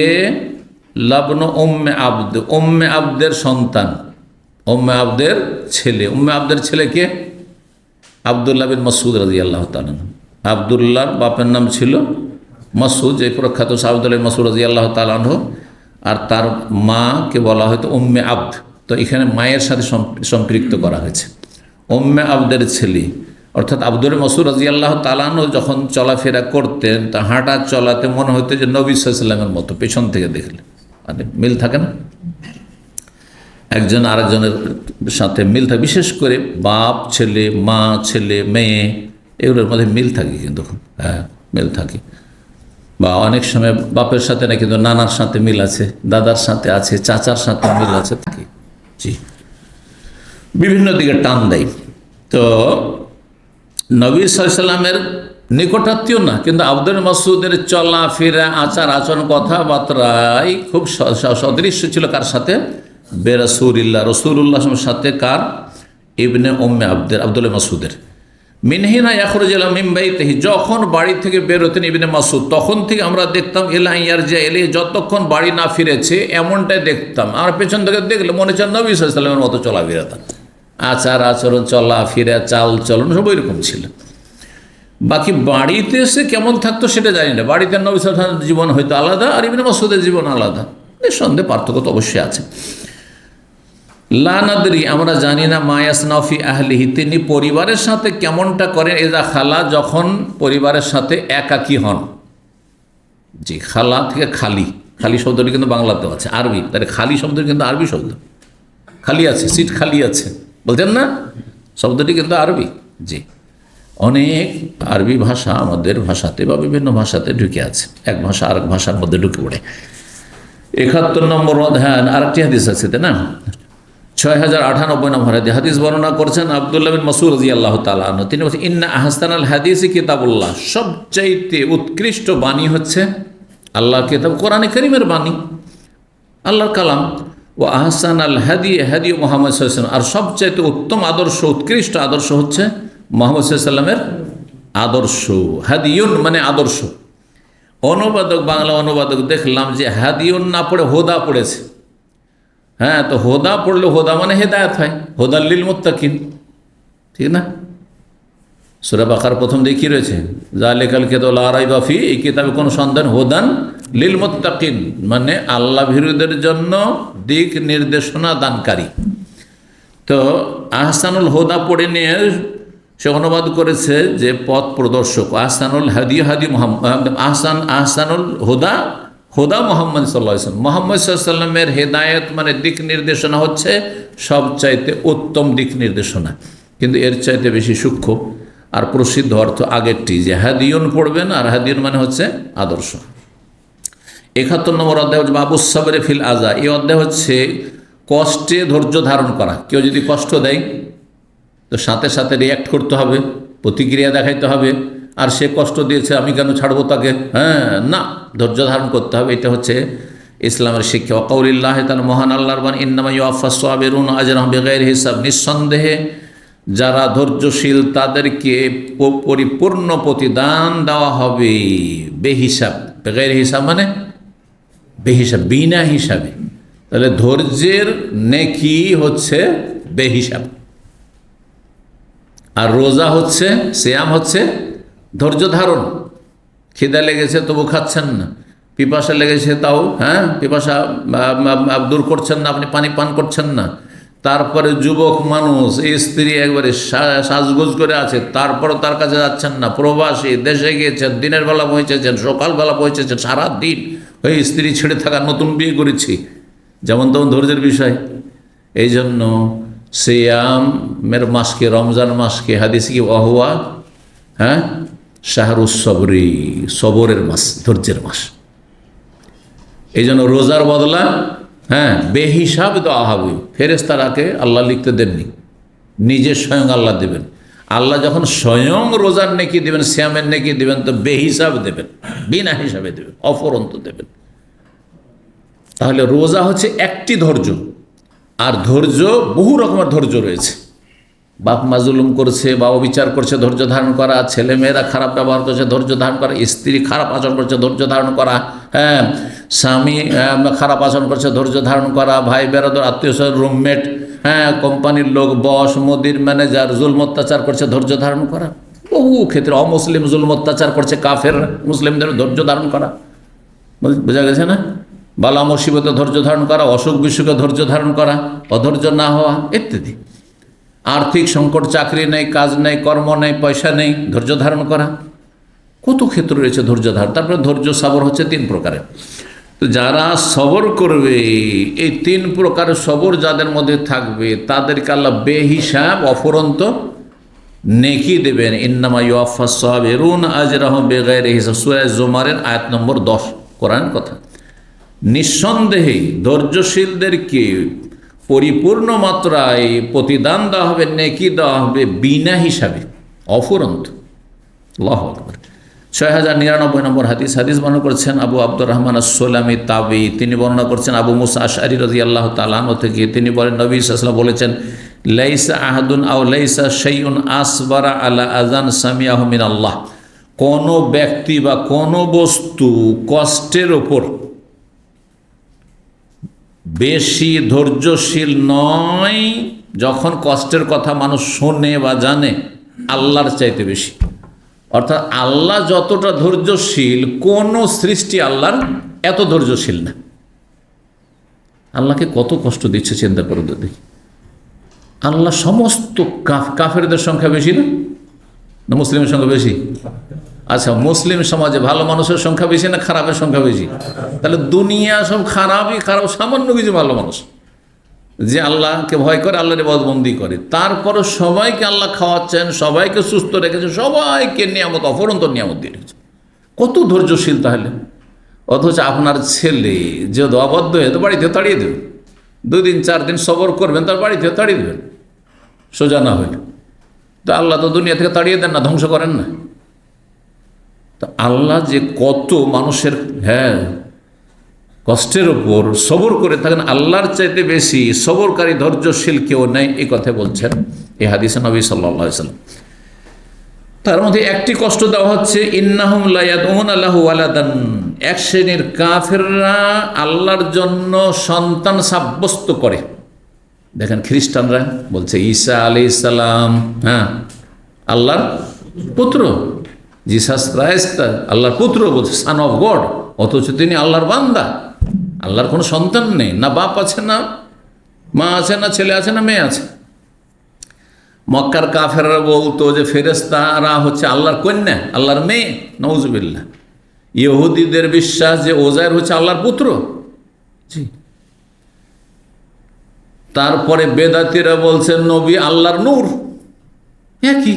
লাবনু উম্মে আবদের সন্তান, উম্মে আবদের ছেলে। উম্মে আবদের ছেলে কে? আব্দুল্লাহ বিন মাসউদ রাদিয়াল্লাহু তাআলা। আবদুল্লাহর বাপের নাম ছিল মাসউদ, যে প্রখ্যাত সাহাবী মাসউদ রাদিয়াল্লাহু তাআলা আনহু, আর তার মাকে বলা হয়তো উম্মে আব্দ। তো এখানে মায়ের সাথে সম্পৃক্ত করা হয়েছে। উম্মে আব্দের ছেলে অর্থাৎ আব্দুল মাসউদ রাদিয়াল্লাহু তাআলা আনহু যখন চলাফেরা করতেন, তা হাঁটা চলাতে মনে হতো যে নবী সাল্লাল্লাহু আলাইহি ওয়াসাল্লামের মতো, পেছন থেকে দেখলে মানে মিল থাকে না, একজন আরেকজনের সাথে মিল থাকে, বিশেষ করে বাপ ছেলে, মা ছেলে, মেয়ে, এগুলোর মধ্যে মিল থাকে কিন্তু, হ্যাঁ মিল থাকে। বা অনেক সময় বাপের সাথে না, কিন্তু নানার সাথে মিল আছে, দাদার সাথে আছে, চাচার সাথে মিল আছে, থাকে। জি, বিভিন্ন দিকে টান দেয়। তো নবী সাল্লাল্লাহু আলাইহি ওয়াসাল্লামের নিকটাত্মীয় না, কিন্তু আব্দুল মাসউদের চলাফেরা, আচার আচরণ, কথাবার্তায় খুব সদৃশ্য ছিল কার সাথে? বেরাসূলিল্লাহ, রাসূলুল্লাহর সাথে। কার? ইবনে উম্মে আব্দের, আব্দুল মাসউদের। মিনহিনা ইয়াখরুজু মিন বাইতিহি, যখন বাড়ি থেকে বের হতেন ইবনে মাসউদ, তখন থেকে আমরা দেখতাম ইলা ইয়ারজা ইলাইহি, যতক্ষণ বাড়ি না ফিরেছে এমনটাই দেখতাম। আর পেছন থেকে দেখলে মনে হচ্ছে নবী সাল্লাল্লাহু আলাইহি ওয়াসাল্লামের মতো চলাফেরা, আচার আচরণ, চলাফেরা, চাল চলন সব ওইরকম ছিল। বাকি বাড়িতে এসে কেমন থাকতো সেটা জানি না। বাড়িতে নবী সাল্লাল্লাহু আলাইহি ওয়াসাল্লামের জীবন হয়তো আলাদা, আর ইবনে মাসউদের জীবন আলাদা, নিঃসন্দেহে পার্থক্য তো অবশ্যই আছে। লা নাদরি, আমরা জানি না, মা ইয়াসনাউ ফি আহলিহি, তিনি পরিবারের সাথে কেমনটা করেন, এজা খালা, যখন পরিবারের সাথে একাকী হন। জি, খালা থেকে খালি, খালি শব্দটি কিন্তু বাংলাতেও আছে, আরবি, তাহলে খালি শব্দটি কিন্তু আরবি শব্দ, খালি আছে, সিট খালি আছে বলছেন না, শব্দটি কিন্তু আরবি। জি, অনেক আরবি ভাষা আমাদের ভাষাতে বা বিভিন্ন ভাষাতে ঢুকে আছে, এক ভাষা আরেক ভাষার মধ্যে ঢুকে পড়ে। ৭১ নম্বর অধ্যায় আরেকটি হাদিস আছে, তাই না? ৬০৯৮ নম্বর হাদিস বর্ণনা করছেন আব্দুল্লাহ বিন মাসউদ রাদিয়াল্লাহু তাআলা আনহু। তিনি বলছেন, ইন্না আহসানাল হাদিসি কিতাবুল্লাহ, সবচাইতে উৎকৃষ্ট বাণী হচ্ছে আল্লাহর কিতাব, কোরআনে কারীমের বাণী, আল্লাহর কালাম। ও আহসানাল হাদি হাদি মুহাম্মদ সাল্লাল্লাহু আলাইহি ওয়াসাল্লাম, আর সবচাইতে উত্তম আদর্শ, উৎকৃষ্ট আদর্শ হচ্ছে মুহাম্মদ সাল্লাল্লাহু আলাইহি ওয়াসাল্লামের আদর্শ। হাদিয়ুন মানে আদর্শ। অনুবাদক, বাংলা অনুবাদক দেখলাম যে হাদিয়ুন না পড়ে হোদা পড়েছে। হ্যাঁ, তো হোদা পড়লে হোদা মানে হেদায়েত হয়, হোদাল লিল মুত্তাকিন, ঠিক না? সূরা বাকারার প্রথম দিকে কি রয়েছে? যালিকাল কিতাবু লা রাইবা ফি, এই কিতাবে কোনো সন্দেহ, হোদান লিল মুত্তাকিন, মানে আল্লাহ ভীরুদের জন্য দিক নির্দেশনা দানকারী। তো আহসানুল হোদা পড়ে নিয়ে সে অনুবাদ করেছে যে পথ প্রদর্শক। আহসানুল হাদি হাদি মুহাম্মদ, আহসানুল হোদা হোদা মোহাম্মদ সাল্লাল্লাহু আলাইহি ওয়াসাল্লাম, মোহাম্মদ সাল্লাল্লাহু আলাইহি ওয়াসাল্লামের হেদায়েত মানে দিক নির্দেশনা হচ্ছে সবচাইতে উত্তম দিক নির্দেশনা, কিন্তু এর চাইতে বেশি সূক্ষ্ম আর প্রসিদ্ধ অর্থ আগেরটি, যে হাদিয়ুন পড়বেন, আর হাদিয়ুন মানে হচ্ছে আদর্শ। ৭১ নম্বর অধ্যায় হচ্ছে বাবুস সাবরে ফিল আযা, এই অধ্যায় হচ্ছে কষ্টে ধৈর্য ধারণ করা। কেউ যদি কষ্ট দেয় তো সাথে সাথে রিয়্যাক্ট করতে হবে, প্রতিক্রিয়া দেখাইতে হবে। আর সে কষ্ট দিয়েছে, আমি কেন ছাড়বো তাকে? হ্যাঁ, না, ধৈর্য ধারণ করতে হবে। এটা হচ্ছে ইসলামের শিক্ষা। ওয়াকাউলিল্লাহি তাআলা, মহান আল্লাহর বাণী, ইন্নামা ইউওয়াফাস সাবিরুনা আজরাহুম বিগাইরি হিসাব, নিঃসন্দেহে যারা ধৈর্যশীল তাদেরকে পরিপূর্ণ প্রতিদান দেওয়া হবে বেহিসাব। বিগাইরি হিসাব মানে বেহিসাব, বিনা হিসাবে। তাহলে ধৈর্যের নেকি হচ্ছে বেহিসাব, আর রোজা হচ্ছে, সিয়াম হচ্ছে ধৈর্য ধারণ। খিদা লেগেছে তবু খাচ্ছেন না, পিপাসা লেগেছে তাও পিপাসা দূর করছেন না, আপনি পানি পান করছেন না। তারপরে যুবক মানুষ, স্ত্রী একবারে সাজগোজ করে আছে, তারপরে তার কাছে যাচ্ছেন না। প্রবাসী, দেশে গিয়েছেন, দিনের বেলা পৌঁছেছেন, সকালবেলা পৌঁছেছেন, সারাদিন ওই স্ত্রী ছেড়ে থাকা, নতুন বিয়ে করেছি, যেমন তেমন ধৈর্যের বিষয়। এই জন্য সিয়ামের মাসকে, রমজান মাসকে হাদিস কি ওয়াহুয়া শাহরুস সবরি, সবরের মাস, ধৈর্যের মাস। এই জন্য রোজার বদলা বেহিসাব দেওয়া হবে। ফেরেশতারাকে আল্লাহ লিখতে দেননি, নিজে স্বয়ং আল্লাহ দেবেন। আল্লাহ যখন স্বয়ং রোজার নেকি দেবেন, সিয়ামের নেকি দেবেন, তো বেহিসাব দেবেন, বিনা হিসাবে দেবেন, অফুরন্ত দেবেন। তাহলে রোজা হচ্ছে একটি ধৈর্য, আর ধৈর্য বহু রকমের ধৈর্য রয়েছে। বাপ মা জুলুম করছে, বাবা বিচার করছে, ধৈর্য ধারণ করা। ছেলে মেয়েরা খারাপ ব্যবহার করছে, ধৈর্য ধারণ করা। স্ত্রী খারাপ আচরণ করছে, ধৈর্য ধারণ করা। স্বামী খারাপ আচরণ করছে, ধৈর্য ধারণ করা। ভাই বেরাদর, আত্মীয় স্বজন, রুমমেট, কোম্পানির লোক, বস, মুদির, ম্যানেজার জুলম অত্যাচার করছে, ধৈর্য ধারণ করা। বহু ক্ষেত্রে অমুসলিম জুলম অত্যাচার করছে কাফের, মুসলিমদের ধৈর্য ধারণ করা, বোঝা গেছে না? বালা মুসিবতে ধৈর্য ধারণ করা, অসুখ বিসুখে ধৈর্য ধারণ করা, অধৈর্য না হওয়া ইত্যাদি। আর্থিক সংকট, চাকরি নেই, কাজ নেই, কর্ম নেই, পয়সা নেই, ধৈর্য ধারণ করা, কত ক্ষেত্র রয়েছে ধৈর্য ধারণ। তারপরে ধৈর্য সবর হচ্ছে 3 প্রকারের। তো যারা সবর করবে, এই 3 প্রকারের সবর যাদের মধ্যে থাকবে তাদেরকে আল্লাহ বেহিসাব অফুরন্ত নেকি দেবেন। ইন্নামা ইউওয়াফাস সাবিরুনা আজরাহুম বিগাইরি হিসাব, সূরা জুমারের আয়াত নম্বর 10, কোরআন কথা। নিঃসন্দেহে ধৈর্যশীলদেরকে পরিপূর্ণ মাত্রায় প্রতিদান দেওয়া হবে, নেকি দেওয়া হবে বিনা হিসাবে, অফুরন্ত। আল্লাহু আকবার। 6099 নম্বর হাদিস বর্ণনা করেছেন আবু আব্দুর রহমান আস-সুলামি তাবি। তিনি বর্ণনা করছেন আবু মুসা আশআরী রাদিয়াল্লাহু তাআলা আনহু থেকে। তিনি বলেন, নবী সাল্লাল্লাহু আলাইহি ওয়াসাল্লাম বলেছেন, লাইসা আহাদুন আও লাইসা শাইউন আসবারা আলা আযান সামিআহু মিনাল্লাহ। কোনো ব্যক্তি বা কোনো বস্তু কষ্টের ওপর বেশি ধৈর্যশীল নয় যখন কষ্টের কথা মানুষ শোনে বা জানে, আল্লাহর চাইতে বেশি। অর্থাৎ আল্লাহ যতটা ধৈর্যশীল, কোনো সৃষ্টি আল্লাহর এত ধৈর্যশীল না। আল্লাহকে কত কষ্ট দিচ্ছে চিন্তা করে দেখি। আল্লাহ সমস্ত কাফেরদের সংখ্যা বেশি না মুসলিমের সংখ্যা বেশি? আচ্ছা, মুসলিম সমাজে ভালো মানুষের সংখ্যা বেশি না খারাপের সংখ্যা বেশি? তাহলে দুনিয়া সব খারাপই খারাপ, সামান্য কিছু ভালো মানুষ যে আল্লাহকে ভয় করে, আল্লাহর ইবাদতবন্দি করে, তারপরও সবাইকে আল্লাহ খাওয়াচ্ছেন, সবাইকে সুস্থ রেখেছেন, সবাইকে নিয়ামত, অফুরন্ত নিয়ামত দিয়ে রেখেছেন। কত ধৈর্যশীল তাহলে! অথচ আপনার ছেলে যে অবাধ্য হয়ে তো বাড়িতে তাড়িয়ে দেবেন, 2 দিন 4 দিন সবর করবেন, তার বাড়িতে তাড়িয়ে দেবেন সোজা না হইলে। তো আল্লাহ তো দুনিয়া থেকে তাড়িয়ে দেন না, ধ্বংস করেন না। তো আল্লাহ যে কত মানুষের কষ্টের ওপর সবর করে থাকেন, আল্লাহর চাইতে বেশি সবরকারী ধৈর্যশীল কেউ নেই, এই কথা বলছেন এই হাদিসে নবী সাল্লাল্লাহু আলাইহি ওয়াসাল্লাম। তার মধ্যে একটি কষ্ট দেওয়া হচ্ছে, ইন্নাহুম লা ইয়াদউনা লাহু ওয়ালাদান। এক শ্রেণীর কাফেররা আল্লাহর জন্য সন্তান সাব্যস্ত করে। দেখেন খ্রিস্টানরা বলছে ঈসা আলাইহিস সালাম আল্লাহর পুত্র, জিসাস ক্রাইস্ট আল্লাহর পুত্র, বলছে সান অফ গড, অথচ তিনি আল্লাহর বান্দা। আল্লাহর কোনো সন্তান নেই, না বাপ আছে, না মা আছে, না ছেলে আছে, না মেয়ে আছে। মক্কার কাফেররা বলতো যে ফেরেশতারা হচ্ছে আল্লাহর কন্যা, আল্লাহর মেয়ে, নাউজুবিল্লাহ। ইহুদিদের বিশ্বাস যে ওজায়ের হচ্ছে আল্লাহর পুত্র। জি। তারপরে বেদাতীরা বলছেন নবী আল্লাহর নূর। একই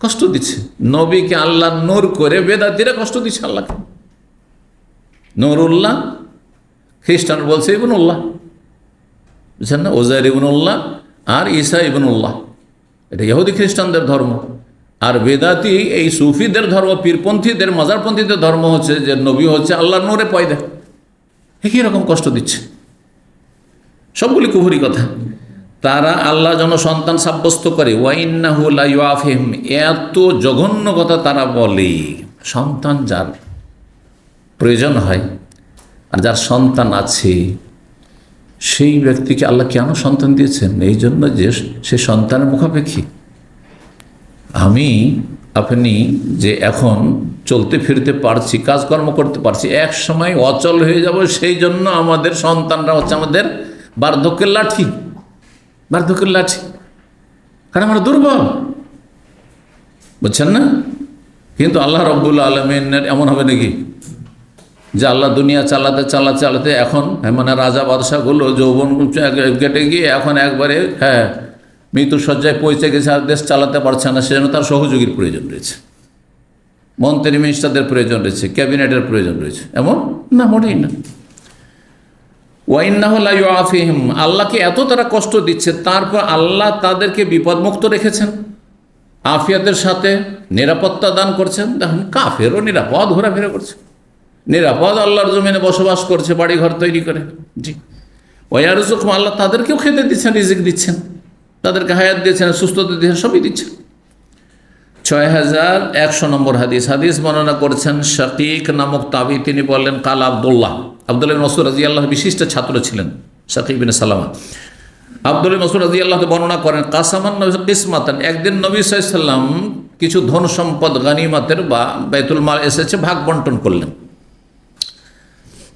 কষ্ট দিচ্ছে, নবীকে আল্লাহর নূর করে বেদাতীরা কষ্ট দিচ্ছে আল্লাহকে। নূরুল্লাহ, খ্রিস্টান বলছে ইবনুল্লাহ, বুঝছেন না? ওজায়ের ইবনুল্লাহ আর ঈসা ইবনুল্লাহ, এটা ইহুদি খ্রিস্টানদের ধর্ম। আর বেদাতি এই সুফিদের ধর্ম, পীরপন্থীদের, মাজারপন্থীদের ধর্ম হচ্ছে যে নবী হচ্ছে আল্লাহর নূরে পয়দা। একই রকম কষ্ট দিচ্ছে, সবগুলি কুফরি কথা। তারা আল্লাহ যেন সন্তান সাব্যস্ত করে, ওয়াইন্নাহু লা ইউআফিহিম, এত জঘন্য কথা তারা বলে। সন্তান যার প্রয়োজন হয় আর যার সন্তান আছে, সেই ব্যক্তিকে আল্লাহ কেন সন্তান দিয়েছেন? এই জন্য যে সে সন্তানের মুখাপেক্ষী। আমি আপনি যে এখন চলতে ফিরতে পারছি, কাজকর্ম করতে পারছি, এক সময় অচল হয়ে যাব, সেই জন্য আমাদের সন্তানরা হচ্ছে আমাদের বার্ধক্যের লাঠি, বার্ধক্যের লাঠি, কারণ আমরা দুর্বল, বুঝছেন না? কিন্তু আল্লাহ রাব্বুল আলামিনের এমন হবে নাকি যে আল্লাহ দুনিয়া চালাতে এখন মানে রাজা বাদশাহগুলো যৌবন কেটে গিয়ে এখন একবারে মৃত্যু সজ্জায় পৌঁছে গেছে, আর দেশ চালাতে পারছে না, সেজন্য তার সহযোগীর প্রয়োজন রয়েছে, মন্ত্রী মিনিস্টারদের প্রয়োজন রয়েছে, ক্যাবিনেটের প্রয়োজন রয়েছে, এমন না, মোটেই না। ওয়াইন্নাহু লা ইউআফিহিম, আল্লাহকে এত তারা কষ্ট দিচ্ছে, তারপর আল্লাহ তাদেরকে বিপদমুক্ত রেখেছেন, আফিয়াতের সাথে নিরাপত্তা দান করছেন। দেখুন কাফেরও নিরাপদ ঘোরাফেরা করছে, নিরাপদ আল্লাহর জমিনে বসবাস করছে, বাড়ি ঘর তৈরি করে। জি। ওয়ারযুকুহুম, আল্লাহ তাদেরকেও খেতে দিচ্ছেন, রিজিক দিচ্ছেন, তাদেরকে হায়াত দিয়েছেন, সুস্থতা দিয়েছেন, সবই দিচ্ছেন। 6100 নম্বর হাদিস বর্ণনা করেছেন শাকিক নামক তাবি। তিনি বললেন, কাল আব্দুল্লাহ মাসউদ রাদিয়াল্লাহু বিশিষ্ট ছাত্র ছিলেন শাকিক বিন সালামা। আব্দুল্লাহ মাসউদ রাদিয়াল্লাহু বর্ণনা করেন, কাসামান নবী কিসমাতান, একদিন নবী সাল্লাল্লাহু আলাইহি ওয়াসাল্লাম কিছু ধন সম্পদ গানিমাতের বা বাইতুল মাল এসেছে, ভাগ বন্টন করলেন।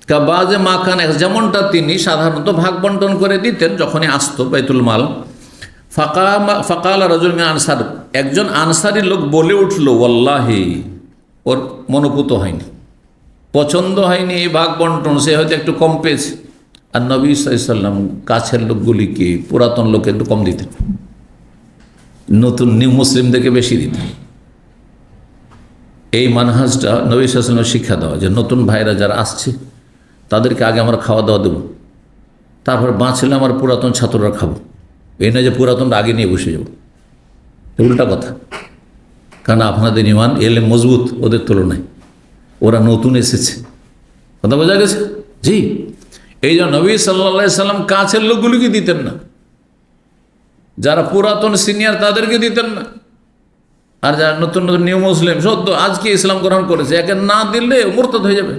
কাবাজে মাখান, যেমনটা তিনি সাধারণত ভাগ বন্টন করে দিতেন যখনই আসতো বাইতুল মাল। ফাকাল রাজুল মিন আনসার, একজন আনসারি লোক বলে উঠল, ওয়াল্লাহি, ওর মনোপুত হয়নি, পছন্দ হয়নি এই ভাগ বন্টন, সে হয়তো একটু কম পেয়েছে। আর নবী সাল্লাল্লাহু আলাইহি ওয়াসাল্লাম কাছের লোকগুলিকে, পুরাতন লোকে একটু কম দিতেন, নতুন নিউ মুসলিমদেরকে বেশি দিতেন। এই মানহাজটা নবী সাল্লাল্লাহু আলাইহি ওয়াসাল্লাম শিক্ষা দেওয়া, যে নতুন ভাইরা যারা আসছে তাদেরকে আগে আমরা খাওয়া দাওয়া দেবো, তারপর বাঁচলে আমার পুরাতন ছাত্ররা খাবো। এই নয় যে পুরাতনটা আগে নিয়ে বসে যাবো, উল্টা কথা। কারণ আপনাদের ইমান এলে মজবুত ওদের তুলনায়, ওরা নতুন এসেছে, কথা বোঝা গেছে? জি, এই জন্য নবী সাল্লাল্লাহু আলাইহি সাল্লাম কাছের লোকগুলিকে দিতেন না, যারা পুরাতন সিনিয়র তাদেরকে দিতেন না। আর যারা নতুন নতুন নিউ মুসলিম, সত্য আজকে ইসলাম গ্রহণ করেছে, একে না দিলে মুরতাদ হয়ে যাবে।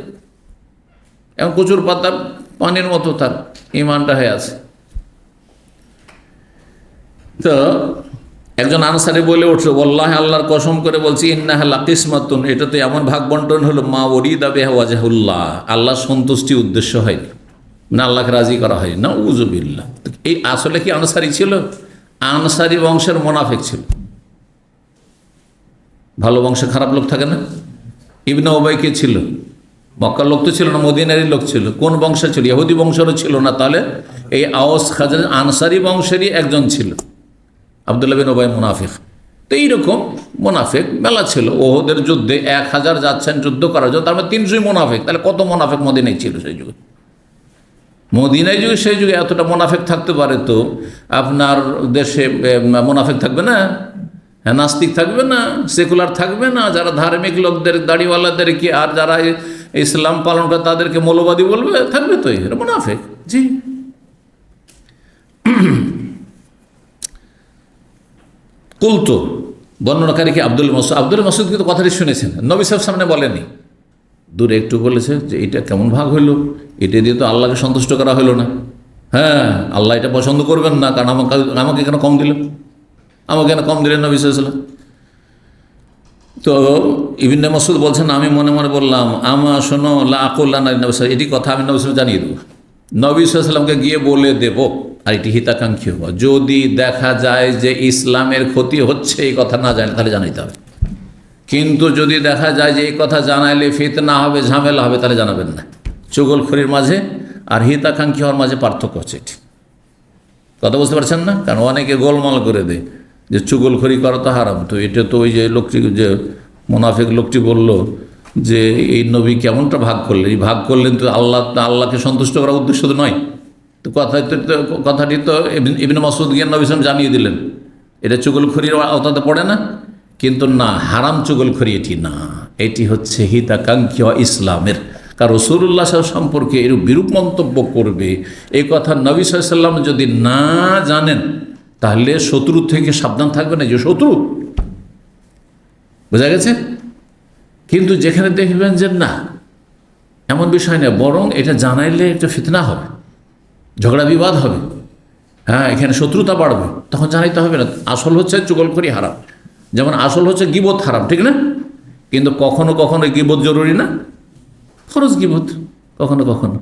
এবং কচুর পাতার পানির মতো তার ইমানটা হয়ে আছে। তো একজন আনসারি বলে উঠলো, ওয়াল্লাহি, আল্লাহর কসম করে বলছি, ইন্নাহা লাকিসমাতুন, এটা তো এমন ভাগ বন্টন হলো, মা উরিদা বিহা ওয়াজহুল্লাহ, আল্লাহর সন্তুষ্টি উদ্দেশ্য হয়নি, মানে আল্লাহকে রাজি করা হয়নি। নাউযুবিল্লাহ। এই আসলে কি আনসারি ছিল? আনসারি বংশের মুনাফিক ছিল। ভালো বংশে খারাপ লোক থাকে না? ইবনে উবাই কে ছিল? মক্কার লোক তো ছিল না, মদিনারই লোক ছিল। কোন বংশে ছিল? ইহুদি বংশেরও ছিল না। তাহলে এই আওস খাজরাজ আনসারি বংশেরই একজন ছিল, আব্দুল্লাহ বিন উবাই মুনাফিক। তো এইরকম মুনাফিক মেলা ছিল। ওহদের যুদ্ধে 1000 যাচ্ছেন যুদ্ধ করার জন্য, তার মানে 300 মুনাফিক। তাহলে কত মুনাফিক মদিনায় ছিল সেই যুগে? মদিনায় যুগে, সেই যুগে এতটা মুনাফিক থাকতে পারে, তো আপনার দেশে মুনাফিক থাকবে না? হ্যাঁ, নাস্তিক থাকবে না? সেকুলার থাকবে না? যারা ধার্মিক লোকদের, দাড়িওয়ালাদেরকে আর যারা ইসলাম পালন করে তাদেরকে মৌলবাদী বলবে, থাকবে তো এরা মুনাফিক। জি, কুলতু, বর্ণনাকারীকে আব্দুল মাসুদ কিন্তু কথাটি শুনেছেন, নবী সাহেব সামনে বলেনি, দূরে একটু বলেছে যে এটা কেমন ভাগ হইল, এটা দিয়ে তো আল্লাহকে সন্তুষ্ট করা হইল না। হ্যাঁ, আল্লাহ এটা পছন্দ করবেন না, কারণ আমাকে কেন কম দিল, আমাকে কেন কম দিলেন নবী সাল্লাল্লাহু আলাইহি ওয়াসাল্লাম। তো ইবনে মাসউদ বলছেন, আমি মনে মনে বললাম, শোনো, লা আকুল্লানা নবী সাল্লাল্লাহু, এটি কথা আমি নবী সাল্লাল্লাহু জানিয়ে দেবো, নবী সাল্লাল্লাহু আলাইহি ওয়াসাল্লামকে গিয়ে বলে দেব। আর এটি হিতাকাঙ্ক্ষী হওয়া, যদি দেখা যায় যে ইসলামের ক্ষতি হচ্ছে, এই কথা না জানলে তাহলে জানাইতে হবে। কিন্তু যদি দেখা যায় যে এই কথা জানাইলে ফিতনা হবে, ঝামেলা হবে, তাহলে জানাবেন না। চুগলখড়ির মাঝে আর হিতাকাঙ্ক্ষী হওয়ার মাঝে পার্থক্য হচ্ছে এটি। কথা বুঝতে পারছেন না? কারণ অনেকে গোলমাল করে দেয় যে চুগলখড়ি করা তো হারাম। তো এটা তো ওই যে লোকটি, যে মুনাফিক লোকটি বলল যে এই নবী কেমনটা ভাগ করলেন, এই ভাগ করলেন তো আল্লাহকে সন্তুষ্ট করার উদ্দেশ্য তো নয়। তো কথাটি তো ইবনে মাসউদ গিয়ে নবী সাল্লাল্লাহু জানিয়ে দিলেন, এটা চুগলখড়ির আওতাতে পড়ে না। কিন্তু না, হারাম চুগলখড়ি এটি না, এটি হচ্ছে হিতাকাঙ্ক্ষী ইসলামের। কারণ রাসূলুল্লাহ সম্পর্কে এরূপ বিরূপ মন্তব্য করবে, এই কথা নবী সাল্লাল্লাহু আলাইহি ওয়াসাল্লাম যদি না জানেন, তাহলে শত্রু থেকে সাবধান থাকবে না, যে শত্রু, বোঝা গেছে? কিন্তু যেখানে দেখবেন যে না, এমন বিষয় না, বরং এটা জানাইলে একটা ফিতনা হবে, ঝগড়া বিবাদ হবে, হ্যাঁ, এখানে শত্রুতা বাড়বে, তখন জানাইতে হবে না। আসল হচ্ছে চুগলখড়ি হারাম, যেমন আসল হচ্ছে গীবত হারাম, ঠিক না? কিন্তু কখনো কখনো গীবত জরুরি না, ফরজ গীবত কখনো কখনো।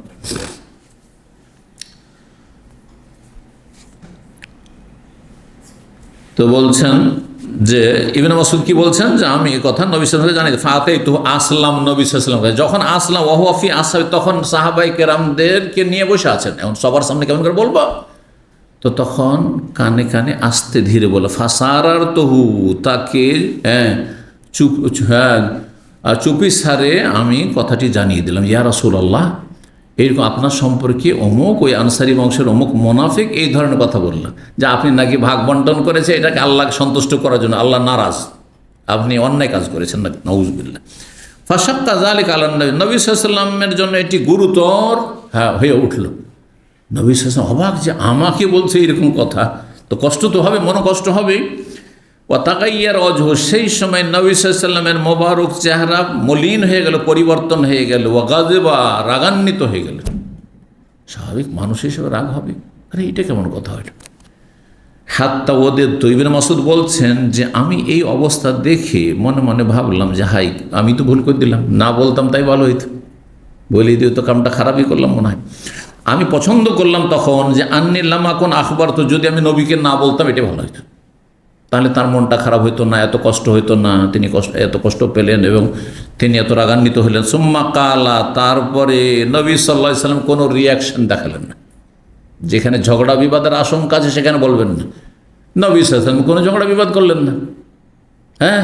তো বলছেন যে ইবনে মাসউদ কি বলছেন, যে আমি এই কথা নবী সাল্লাল্লাহু আলাইহি ওয়াসাল্লাম জানি, ফাতাইতু আসলাম, নবী সাল্লাল্লাহু আলাইহি ওয়াসাল্লাম যখন আসলাম, ওয়া হুয়া ফি আসহাবি, তখন সাহাবায়ে কেরামদেরকে নিয়ে বসে আছেন। এখন সবার সামনে কেমন করে বলবো? তো তখন কানে কানে আস্তে ধীরে বলে, ফাসারার তহু, তাকে চুপি সারে আমি কথাটি জানিয়ে দিলাম, ইয়া রাসূলুল্লাহ, এইরকম আপনার সম্পর্কে অমুক, ওই আনসারি বংশের অমুক মুনাফিক এই ধরনের কথা বললেন, যে আপনি নাকি ভাগ বন্টন করেছে এটাকে আল্লাহকে সন্তুষ্ট করার জন্য, আল্লাহ নারাজ, আপনি অন্যায় কাজ করেছেন না, নাউযুবিল্লাহ। ফাশাক্কা যালিকা আলান নবী, নবী সাল্লাল্লাহু আলাইহি ওয়াসাল্লামের জন্য এটি গুরুতর হয়ে উঠল। নবী সাল্লাল্লাহু আলাইহি ওয়াসাল্লাম অবাক, যে আমাকে বলছে এরকম কথা, তো কষ্ট তো হবে, মনে কষ্ট হবে। ওয়া তাগাইয়ার ওয়াজহু, সেই সময় নবী সাল্লাল্লাহু আলাইহি ওয়াসাল্লামের মোবারক চেহারা মলিন হয়ে গেল, পরিবর্তন হয়ে গেল। ওয়া গাযিবা, রাগান্বিত হয়ে গেল। স্বাভাবিক মানুষ হিসেবে রাগ হবে, আরে এটা কেমন কথা হইল? হাত্তা ওদের তো ইবনে মাসউদ বলছেন যে আমি এই অবস্থা দেখে মনে মনে ভাবলাম যে হাই, আমি তো ভুল করে দিলাম, না বলতাম তাই ভালো হইতো, বলে দিয়ে তো কামটা খারাপই করলাম মনে হয়। আমি পছন্দ করলাম তখন যে আন্নিল্লাম এখন আখবর, তো যদি আমি নবীকে না বলতাম এটা ভালো হইতো, তাহলে তার মনটা খারাপ হইতো না, এত কষ্ট হইতো না, তিনি এত কষ্ট পেলেন এবং তিনি এত রাগান্বিত হলেন। সুম্মা কালা, তারপরে নবী সাল্লাল্লাহু আলাইহি সাল্লাম কোনো রিয়াকশন দেখালেন না। যেখানে ঝগড়া বিবাদের আশঙ্কা আছে সেখানে বলবেন না। নবী সাল্লাল্লাহু আলাইহি সাল্লাম কোনো ঝগড়া বিবাদ করলেন না। হ্যাঁ,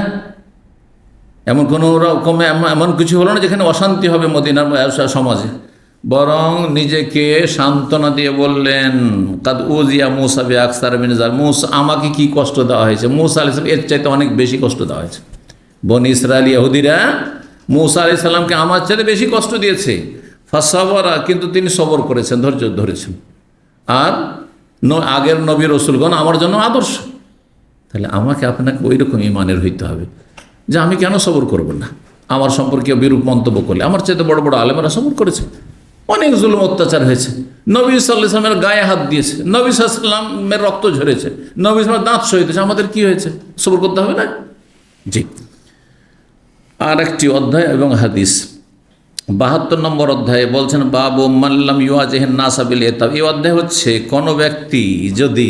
এমন কোনো রকম এমন কিছু হলো না যেখানে অশান্তি হবে মদিনার সমাজে, বরং নিজেকে সান্ত্বনা দিয়ে বললেন কাদ উজিয়া মুসা বি আকসার মিন যালিক, মুসা আমাকে কি কষ্ট দেওয়া হয়েছে, মুসা আলাইহিস সালাম এর চাইতে অনেক বেশি কষ্ট দেওয়া হয়েছে। বনি ইসরাইল ইহুদিরা মুসা আলাইহিস সালামকে আমার চাইতে বেশি কষ্ট দিয়েছে। ফাসাবরা, কিন্তু তিনি সবর করেছেন, ধৈর্য ধরেছেন। আর আগের নবী রসুলগণ আমার জন্য আদর্শ। তাহলে আমাকে আপনাকে ওই রকম ইমানের হইতে হবে যে আমি কেন সবর করব না। আমার সম্পর্কে বিরূপ মন্তব্য করলে, আমার চাইতে বড় বড় আলেমরা সবর করেছে, অনেক জুলুম অত্যাচার হয়েছে, নবী সাল্লাল্লাহু আলাইহি ওয়াসাল্লামের গায়ে হাত দিয়েছে, নবী সাল্লাল্লাহু আলাইহি ওয়াসাল্লামের রক্ত ঝরেছে, নবী সাল্লাল্লাহু দাঁত সহিতেছে, আমাদের কি হয়েছে, সবর করতে হবে না? জি। আর একটি অধ্যায় এবং হাদিস 72 নম্বর অধ্যায়ে বলছেন বাবু মাল্লাম ইউয়াজিহিন নাসা বিল ইতাব। এই অধ্যায় হচ্ছে কোনো ব্যক্তি যদি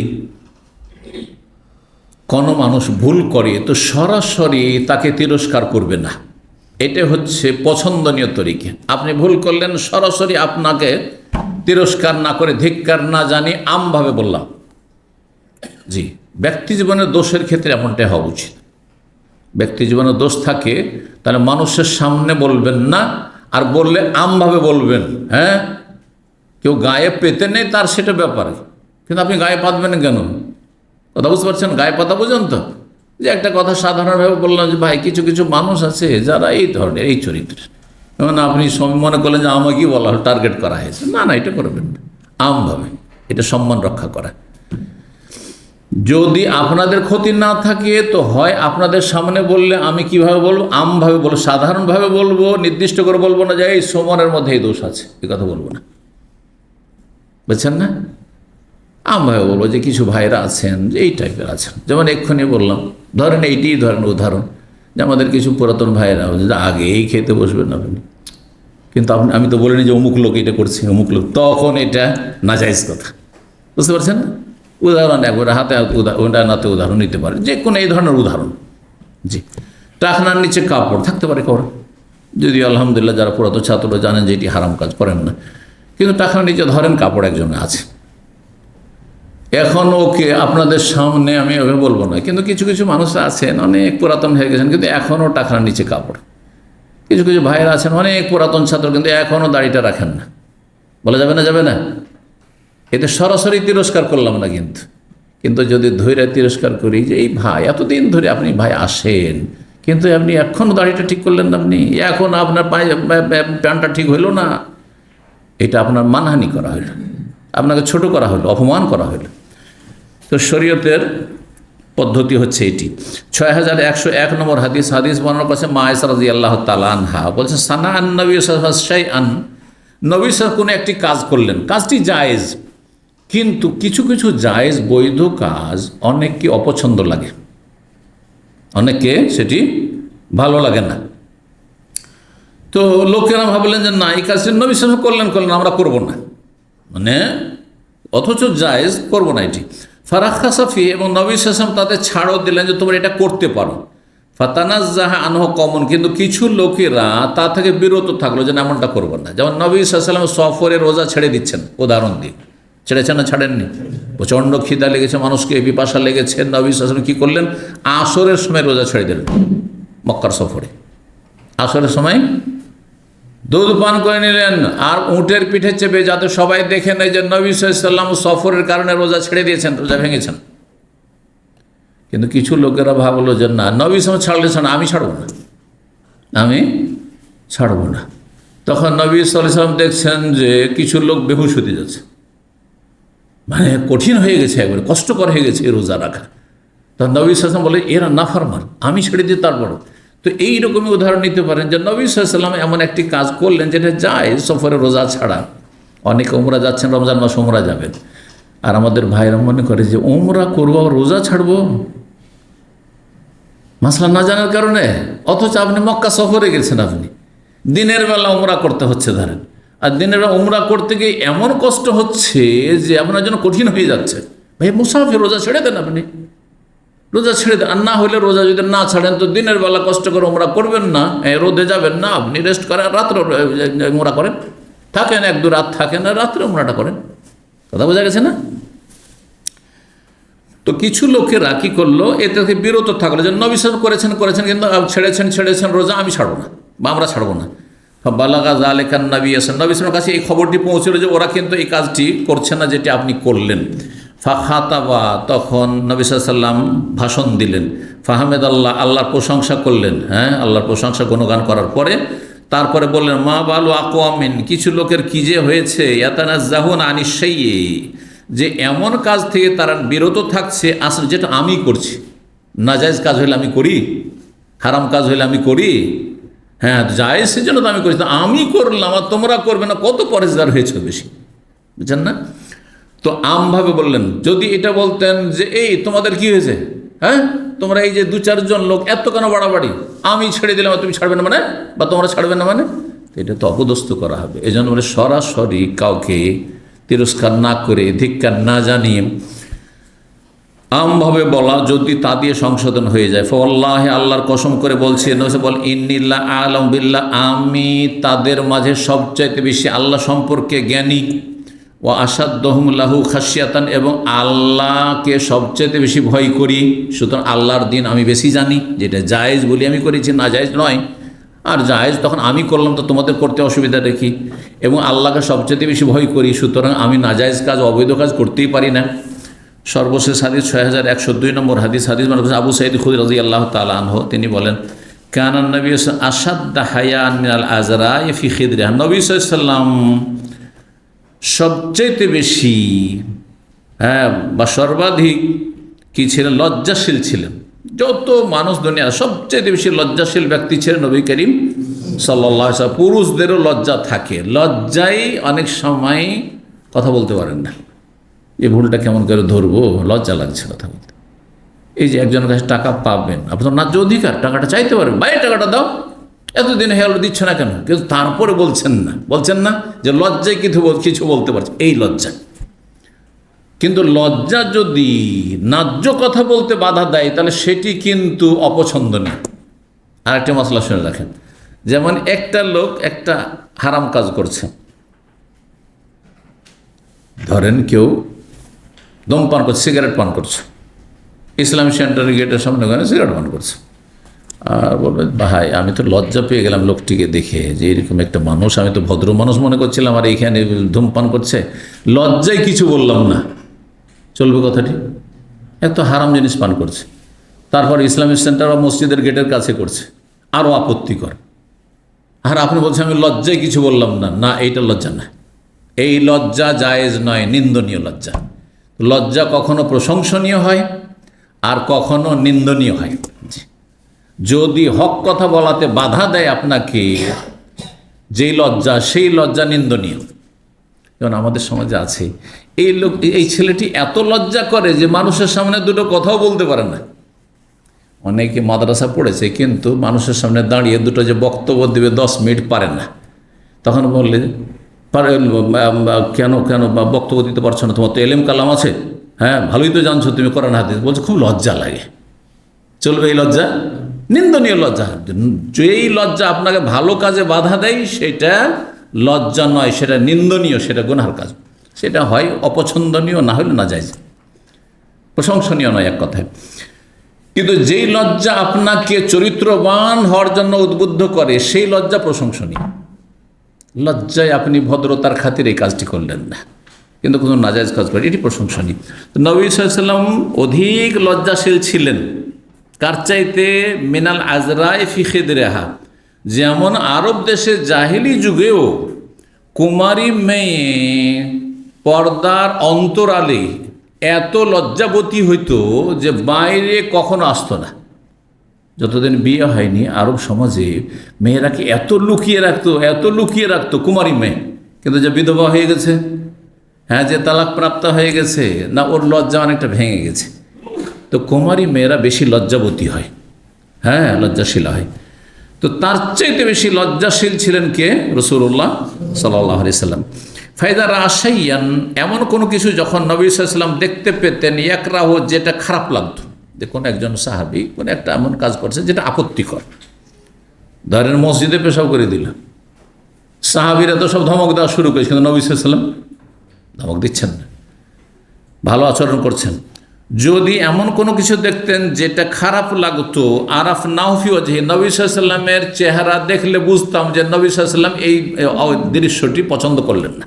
কোনো মানুষ ভুল করে তো সরাসরি তাকে তিরস্কার করবে না, এটা হচ্ছে পছন্দনীয় তরিকা। আপনি ভুল করলেন, সরাসরি আপনাকে তিরস্কার না করে, ধিক্কার না জানি আমভাবে বললাম। জি, ব্যক্তি জীবনের দোষের ক্ষেত্রে এমনটাই হওয়া উচিত। ব্যক্তি জীবনে দোষ থাকে তাহলে মানুষের সামনে বলবেন না, আর বললে আমভাবে বলবেন। হ্যাঁ, কেউ গায়ে পেতে নেই তার সেটা ব্যাপারে, কিন্তু আপনি গায়ে পাতবেন কেন? কথা বুঝতে পারছেন? গায়ে পাতা বোঝেন তো, যে একটা কথা সাধারণভাবে বললাম যে ভাই কিছু কিছু মানুষ আছে যারা এই ধরনের, এই চরিত্রের, এবং আপনি মনে করলেন যে আমাকেই বলা হল, টার্গেট করা হয়েছে। না না, এটা করবেন না, আমভাবে, এটা সম্মান রক্ষা করা। যদি আপনাদের ক্ষতি না থাকে তো হয় আপনাদের সামনে বললে আমি কিভাবে বলবো, আমভাবে বলবো, সাধারণভাবে বলবো, নির্দিষ্ট করে বলবো না যে এই সমনের মধ্যে এই দোষ আছে, এই কথা বলবো না, বুঝছেন না? আমভাবে বলবো যে কিছু ভাইরা আছেন যে এই টাইপের আছেন, যেমন এক্ষুনি বললাম, ধরেন এইটিই ধরেন উদাহরণ, যে আমাদের কিছু পুরাতন ভাইরা যে আগেই খেতে বসবেন আপনি, কিন্তু আমি তো বলিনি যে অমুক লোক এটা করছে, অমুক লোক, তখন এটা নাজাইজ কথা, বুঝতে পারছেন না? উদাহরণ একবার হাতে ওটা নাতে উদাহরণ নিতে পারে, যে কোনো এই ধরনের উদাহরণ। জি, টাকনার নিচে কাপড় থাকতে পারে কারণ, যদি আলহামদুলিল্লাহ যারা পুরাতন ছাত্ররা জানেন যে এটি হারাম কাজ, করেন না, কিন্তু টাকনার নিচে ধরেন কাপড় একজনে আছে, এখন ওকে আপনাদের সামনে আমি ওভাবে বলবো না, কিন্তু কিছু কিছু মানুষ আছেন অনেক পুরাতন হয়ে গেছেন কিন্তু এখনও টাকনার নিচে কাপড়, কিছু কিছু ভাইয়েরা আছেন অনেক পুরাতন ছাত্র কিন্তু এখনও দাড়িটা রাখেন না, বলা যাবে না? যাবে না। এতে সরাসরি তিরস্কার করলাম না, কিন্তু যদি ধৈর্য তিরস্কার করি যে এই ভাই এতদিন ধরে আপনি ভাই আসেন, কিন্তু আপনি এখনও দাড়িটা ঠিক করলেন না, আপনি এখন আপনার প্যান্টটা ঠিক হইল না, এটা আপনার মানহানি করা হইল, আপনাকে ছোট করা হলো, অপমান করা হলো। তো শরীয়তের পদ্ধতি হচ্ছে এটি। 6101 নম্বর হাদিস বর্ণনা করেছে মা আয়েশা রাদিয়াল্লাহু তাআলা আনহা, বলছেন সানা আন নবী সাল্লাল্লাহু আলাইহি ওয়াসাল্লাম, নবী সাল্লাল্লাহু কোনো একটি কাজ করলেন, কাজটি জায়েজ, কিন্তু কিছু কিছু জায়েজ বৈধ কাজ অনেককে অপছন্দ লাগে, অনেককে সেটি ভালো লাগে না। তো লোকেরা ভাবলেন যে না, এই কাজটি নবী সাল্লাল্লাহু আলাইহি ওয়াসাল্লাম করলেন, আমরা করব না, মানে অথচ জায়েজ করব না এটি। ফারাক্কাসা ফি, এবং নবী সাল্লাল্লাহু আলাইহি ওয়াসাল্লাম তাদের ছাড়ও দিলেন যে তোমরা এটা করতে পারো। ফাতানাজ্জাহা আনহু কওমুন, কিন্তু কিছু লোকেরা তা থেকে বিরত থাকলো যে এমনটা করবো না। যেমন নবী সাল্লাল্লাহু আলাইহি ওয়াসাল্লাম সফরে রোজা ছেড়ে দিচ্ছেন, উদাহরণ দিই, ছেড়েছেন না ছাড়েননি? প্রচণ্ড খিদা লেগেছে মানুষকে, পিপাসা লেগেছে, নবী সাল্লাল্লাহু আলাইহি ওয়াসাল্লাম কী করলেন, আসরের সময় রোজা ছেড়ে দিলেন। মক্কার সফরে আসরের সময় দুধ পান করে নিলেন, আর উটের পিঠে চেপে, যাতে সবাই দেখে নেয় যে নবী সাল্লাল্লাহু আলাইহি ওয়াসাল্লাম সফরের কারণে রোজা ছেড়ে দিয়েছেন, রোজা ভেঙেছেন। কিন্তু কিছু লোকেরা ভাবলো যে না, নবী সাল্লাল্লাহু আলাইহি ওয়াসাল্লাম ছাড়লে আমি ছাড়বো না, আমি ছাড়বো না। তখন নবী সাল্লাল্লাহু আলাইহি ওয়াসাল্লাম দেখছেন যে কিছু লোক বেহুশ হতে যাচ্ছে, মানে কঠিন হয়ে গেছে, একবারে কষ্টকর হয়ে গেছে এই রোজা রাখা। তখন নবী সাল্লাল্লাহু আলাইহি ওয়াসাল্লাম বলে এরা নাফরমান, আমি ছেড়ে দিই তারপরও। তো এইরকমই উদাহরণ নিতে পারেন যে নবী সাল্লাল্লাহু আলাইহি ওয়াসাল্লাম এমন একটি কাজ করলেন যেটা যায় সফরে রোজা ছাড়া। অনেকে উমরা যাচ্ছেন, রমজান মাস উমরা যাবেন, আর আমাদের ভাইরা মনে করে যে ওমরা করবো আর রোজা ছাড়বো, মাসলা না জানার কারণে। অথচ আপনি মক্কা সফরে গেছেন, আপনি দিনের বেলা ওমরা করতে হচ্ছে ধরেন, আর দিনের বেলা ওমরা করতে গিয়ে এমন কষ্ট হচ্ছে যে আপনার জন্য কঠিন হয়ে যাচ্ছে। ভাই মুসাফির, রোজা ছেড়ে দেন, আপনি রোজা ছেড়ে দেন। আর না হলে রোজা যদি না ছাড়েন তো দিনের বেলা কষ্ট করে ওমরা করবেন না, রোদে যাবেন না, আপনি রেস্ট করেন, রাত্রে ওমরা করেন, থাকেন 1-2 রাত থাকেন, আর রাত্রে ওমরাটা করেন। কথা বোঝা গেছে না? তো কিছু লোকেরা কি করলো, এতে থেকে বিরত থাকলো, যে নবী সাহেব করেছেন কিন্তু ছেড়েছেন রোজা, আমি ছাড়বো না বা আমরা ছাড়বো না। বালাগা জালেকান নবী আসেন, নবী সাহেবের কাছে এই খবরটি পৌঁছলো যে ওরা কিন্তু এই কাজটি করছে না যেটি আপনি করলেন। ফাখাতাবা, তখন নবী সাল্লাম ভাষণ দিলেন। ফাহমেদ আল্লাহ, আল্লাহর প্রশংসা করলেন। হ্যাঁ, আল্লাহর প্রশংসা গুণগান করার পরে তারপরে বললেন মা বালু আকওয়ামিন, কিছু লোকের কি যে হয়েছে, ইয়াতানাজ্জাহুন আনিশ শাইই, যে এমন কাজ থেকে তারা বিরত থাকছে আসলে যেটা আমি করছি। নাজায়েজ কাজ হলে আমি করি, হারাম কাজ হলে আমি করি, হ্যাঁ জায়েজ সেজন্য তো আমি করি, আমি করলাম আর তোমরা করবে না, কত পরেজগার হয়েছে বেশি, বুঝছেন না? তো আমভাবে বললেন। যদি এটা বলতেন যে এই তোমাদের কি হয়েছে, হ্যাঁ তোমরা এই যে 2-4 জন লোক এত কেন বাড়াবাড়ি, আমি ছেড়ে দিলাম তুমি ছাড়বে না মানে, বা তোমরা ছাড়বে না মানে, এটা তো অপদস্থ করা হবে। এই জন্য বলে সরাসরি কাউকে তিরস্কার না করে, ধিক্কার না জানিয়ে আমভাবে বলা, যদি তা দিয়ে সংশোধন হয়ে যায়। ফওয়াল্লাহি, আল্লাহর কসম করে বলছি, বল ইন্নিল্লাহ আ'লামু বিল্লাহ, আমি তাদের মাঝে সবচাইতে বেশি আল্লাহ সম্পর্কে জ্ঞানী। ও আসাদ্দহুম লাহু খাশিয়াতান, এবং আল্লাহকে সবচাইতে বেশি ভয় করি। সুতরাং আল্লাহর দিন আমি বেশি জানি, যেটা জায়েজ বলি আমি করেছি, না জায়েজ নয়। আর জায়েজ তখন আমি করলাম তো তোমাদের করতে অসুবিধা দেখি, এবং আল্লাহকে সবচেয়ে বেশি ভয় করি, সুতরাং আমি নাজায়েজ কাজ, অবৈধ কাজ করতেই পারি না। সর্বশেষ হাদিস 6102 নম্বর হাদিস মানে আবু সাঈদ খুদরি রাদিয়াল্লাহু তাআলা আনহু, তিনি বলেন কানান নবী আসাদ্দা হায়ান মিনাল আজরাই ফি খিদরিহা, নবী সাল্লাল্লাহু আলাইহি ওয়াসাল্লাম সবচেয়ে বেশি, হ্যাঁ বা সর্বাধিক কি ছিলেন, লজ্জাশীল ছিলেন। যত মানুষ দুনিয়ার সবচেয়ে বেশি লজ্জাশীল ব্যক্তি ছিলেন নবী করিম সাল্লাল্লাহু আলাইহি ওয়াসাল্লাম। পুরুষদেরও লজ্জা থাকে, লজ্জায় অনেক সময় কথা বলতে পারেন না। এই ভুলটা কেমন করে ধরবো, লজ্জা লাগছে কথা বলতে। এই যে একজনের কাছে টাকা পাবেন, আপনার ন্যায্য অধিকার, টাকাটা চাইতে পারবেন, ভাই টাকাটা দাও, এতদিন হয়ে গেল দিচ্ছে না কেন, কিন্তু তারপরে বলছেন না যে লজ্জায় কিছু বলতে পারছে, এই লজ্জা। কিন্তু লজ্জা যদি ন্যায্য কথা বলতে বাধা দেয়, তাহলে সেটি কিন্তু অপছন্দনীয়। আর একটা মশলা শুনে রাখেন, যেমন একটা লোক একটা হারাম কাজ করছে, ধরেন কেউ দম পান করছে, সিগারেট পান করছে, ইসলামী সেন্টারের গেটের সামনে ওখানে সিগারেট পান করছে, আর বলবেন ভাই আমি তো লজ্জা পেয়ে গেলাম লোকটিকে দেখে, যে এরকম একটা মানুষ, আমি তো ভদ্র মানুষ মনে করছিলাম, আর এইখানে ধূমপান করছে, লজ্জায় কিছু বললাম না, চলবে কথাটি? এত হারাম জিনিস পান করছে, তারপর ইসলামিক সেন্টার বা মসজিদের গেটের কাছে করছে, আরও আপত্তিকর। আর আপনি বলছেন আমি লজ্জায় কিছু বললাম না, না এইটা লজ্জা না, এই লজ্জা জায়েজ নয়, নিন্দনীয় লজ্জা। লজ্জা কখনো প্রশংসনীয় হয় আর কখনো নিন্দনীয় হয়। যদি হক কথা বলাতে বাধা দেয় আপনাকে যেই লজ্জা, সেই লজ্জা নিন্দনীয়। যেমন আমাদের সমাজে আছে এই ছেলেটি এত লজ্জা করে যে মানুষের সামনে দুটো কথাও বলতে পারে না। অনেকে মাদ্রাসা পড়েছে কিন্তু মানুষের সামনে দাঁড়িয়ে দুটো যে বক্তব্য দেবে 10 মিনিট পারে না। তখন বললে কেন বক্তব্য দিতে পারছো না, তোমার তো এলেম কালাম আছে, হ্যাঁ ভালোই তো জানছো তুমি কোরআন হাদিস, বলছে খুব লজ্জা লাগে। চলবে এই লজ্জা? নিন্দনীয় লজ্জা। যেই লজ্জা আপনাকে ভালো কাজে বাধা দেয় সেটা লজ্জা নয়, সেটা নিন্দনীয়, সেটা গুনাহের কাজ, সেটা হয় অপছন্দনীয়, না হলে না যায়, প্রশংসনীয় নয় এক কথায়। কিন্তু যেই লজ্জা আপনাকে চরিত্রবান হওয়ার জন্য উদ্বুদ্ধ করে সেই লজ্জা প্রশংসনীয়। লজ্জায় আপনি ভদ্রতার খাতির এই কাজটি করলেন না, কিন্তু কোনো নাজায়েজ কাজ করে, এটি প্রশংসনীয়। নবী সাল্লাল্লাহু আলাইহি ওয়াসাল্লাম অধিক লজ্জাশীল ছিলেন, কার চাইতে? মিনাল আজরাই ফি খিদরিহা, যেমন আরব দেশে জাহিলি যুগেও কুমারী মেয়ে পর্দার অন্তরালে এত লজ্জাবতী হইতো যে বাইরে কখনো আসতো না। যতদিন বিয়ে হয়নি আরব সমাজে মেয়েরাকে এত লুকিয়ে রাখতো কুমারী মেয়ে, কিন্তু যে বিধবা হয়ে গেছে, হ্যাঁ, যে তালাক প্রাপ্ত হয়ে গেছে, না ওর লজ্জা অনেকটা ভেঙে গেছে। তো কুমারী মেয়েরা বেশি লজ্জাবতী হয়, হ্যাঁ, লজ্জাশীল হয়। তো তার চাইতে বেশি লজ্জাশীল ছিলেন কে? রাসূলুল্লাহ সাল্লাল্লাহু আলাইহি সাল্লাম। ফায়দা রাশাইয়ান, এমন কোনো কিছু যখন নবী সাল্লাল্লাহু আলাইহি সাল্লাম দেখতে পেতেন, ইয়াকরাহ, যেটা খারাপ লাগতো। দেখুন, একজন সাহাবী কোনো একটা এমন কাজ করছে যেটা আপত্তিকর, ধরেন মসজিদে পেশাব করে দিল, সাহাবীরা তো সব ধমক দেওয়া শুরু করেছে, কিন্তু নবী সাল্লাল্লাহু আলাইহি সাল্লাম ধমক দিচ্ছেন না, ভালো আচরণ করছেন। যদি এমন কোনো কিছু দেখতেন যেটা খারাপ লাগতো, আরাফ নাহফি ওয়াজহি, নবী সাল্লাল্লাহু আলাইহি সাল্লামের চেহারা দেখলে বুঝতাম যে নবী সাল্লাল্লাহু আলাইহি সাল্লাম এই দৃশ্যটি পছন্দ করলেন না,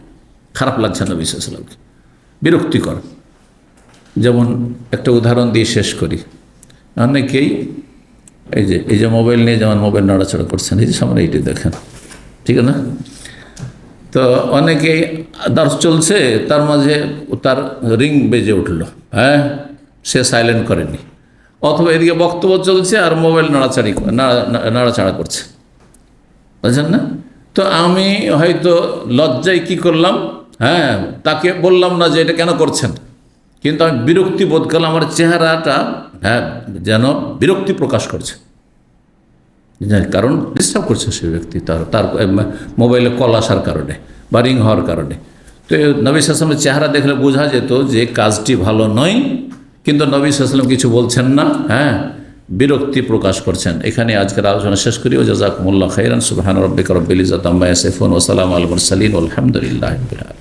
খারাপ লাগছে নবী সাল্লাল্লাহু আলাইহি সাল্লামকে, বিরক্তিকর। যেমন একটা উদাহরণ দিয়ে শেষ করি। অনেকেই এই যে মোবাইল নিয়ে যেমন মোবাইল নাড়াচাড়া করছেন, এই যে সামনে এইটি দেখেন, ঠিক না? তো অনেকেই দার্স চলছে, তার মাঝে তার রিং বেজে উঠলো, হ্যাঁ, সে সাইলেন্ট করেনি, অথবা এদিকে বক্তব্য চলছে আর মোবাইল নাড়াচাড়া করছে, বুঝছেন না? তো আমি হয়তো লজ্জায় কি করলাম, হ্যাঁ, তাকে বললাম না যে এটা কেন করছেন, কিন্তু আমি বিরক্তি বোধ করলাম, আমার চেহারাটা, হ্যাঁ, যেন বিরক্তি প্রকাশ করছে, কারণ ডিস্টার্ব করছে সে ব্যক্তি তার মোবাইলে কল আসার কারণে বা রিং হওয়ার কারণে। তো নবী সাল্লাল্লাহু আলাইহি ওয়াসাল্লামের চেহারা দেখলে বোঝা যেত যে কাজটি ভালো নয়, কিন্তু নবী সাল্লাল্লাহু আলাইহি ওয়াসাল্লাম কিছু বলছেন না, হ্যাঁ, বিরক্তি প্রকাশ করছেন। এখানে আজকের আলোচনা শেষ করি। ওয়া জাযাকুমুল্লাহু খাইরান। সুবহান রাব্বিকা রাব্বিল ইজ্জাতি আম্মা ইয়াসিফুন ওয়া সালামুন আলাল মুরসালিন ওয়া আলহামদুলিল্লাহি রাব্বিল আলামিন।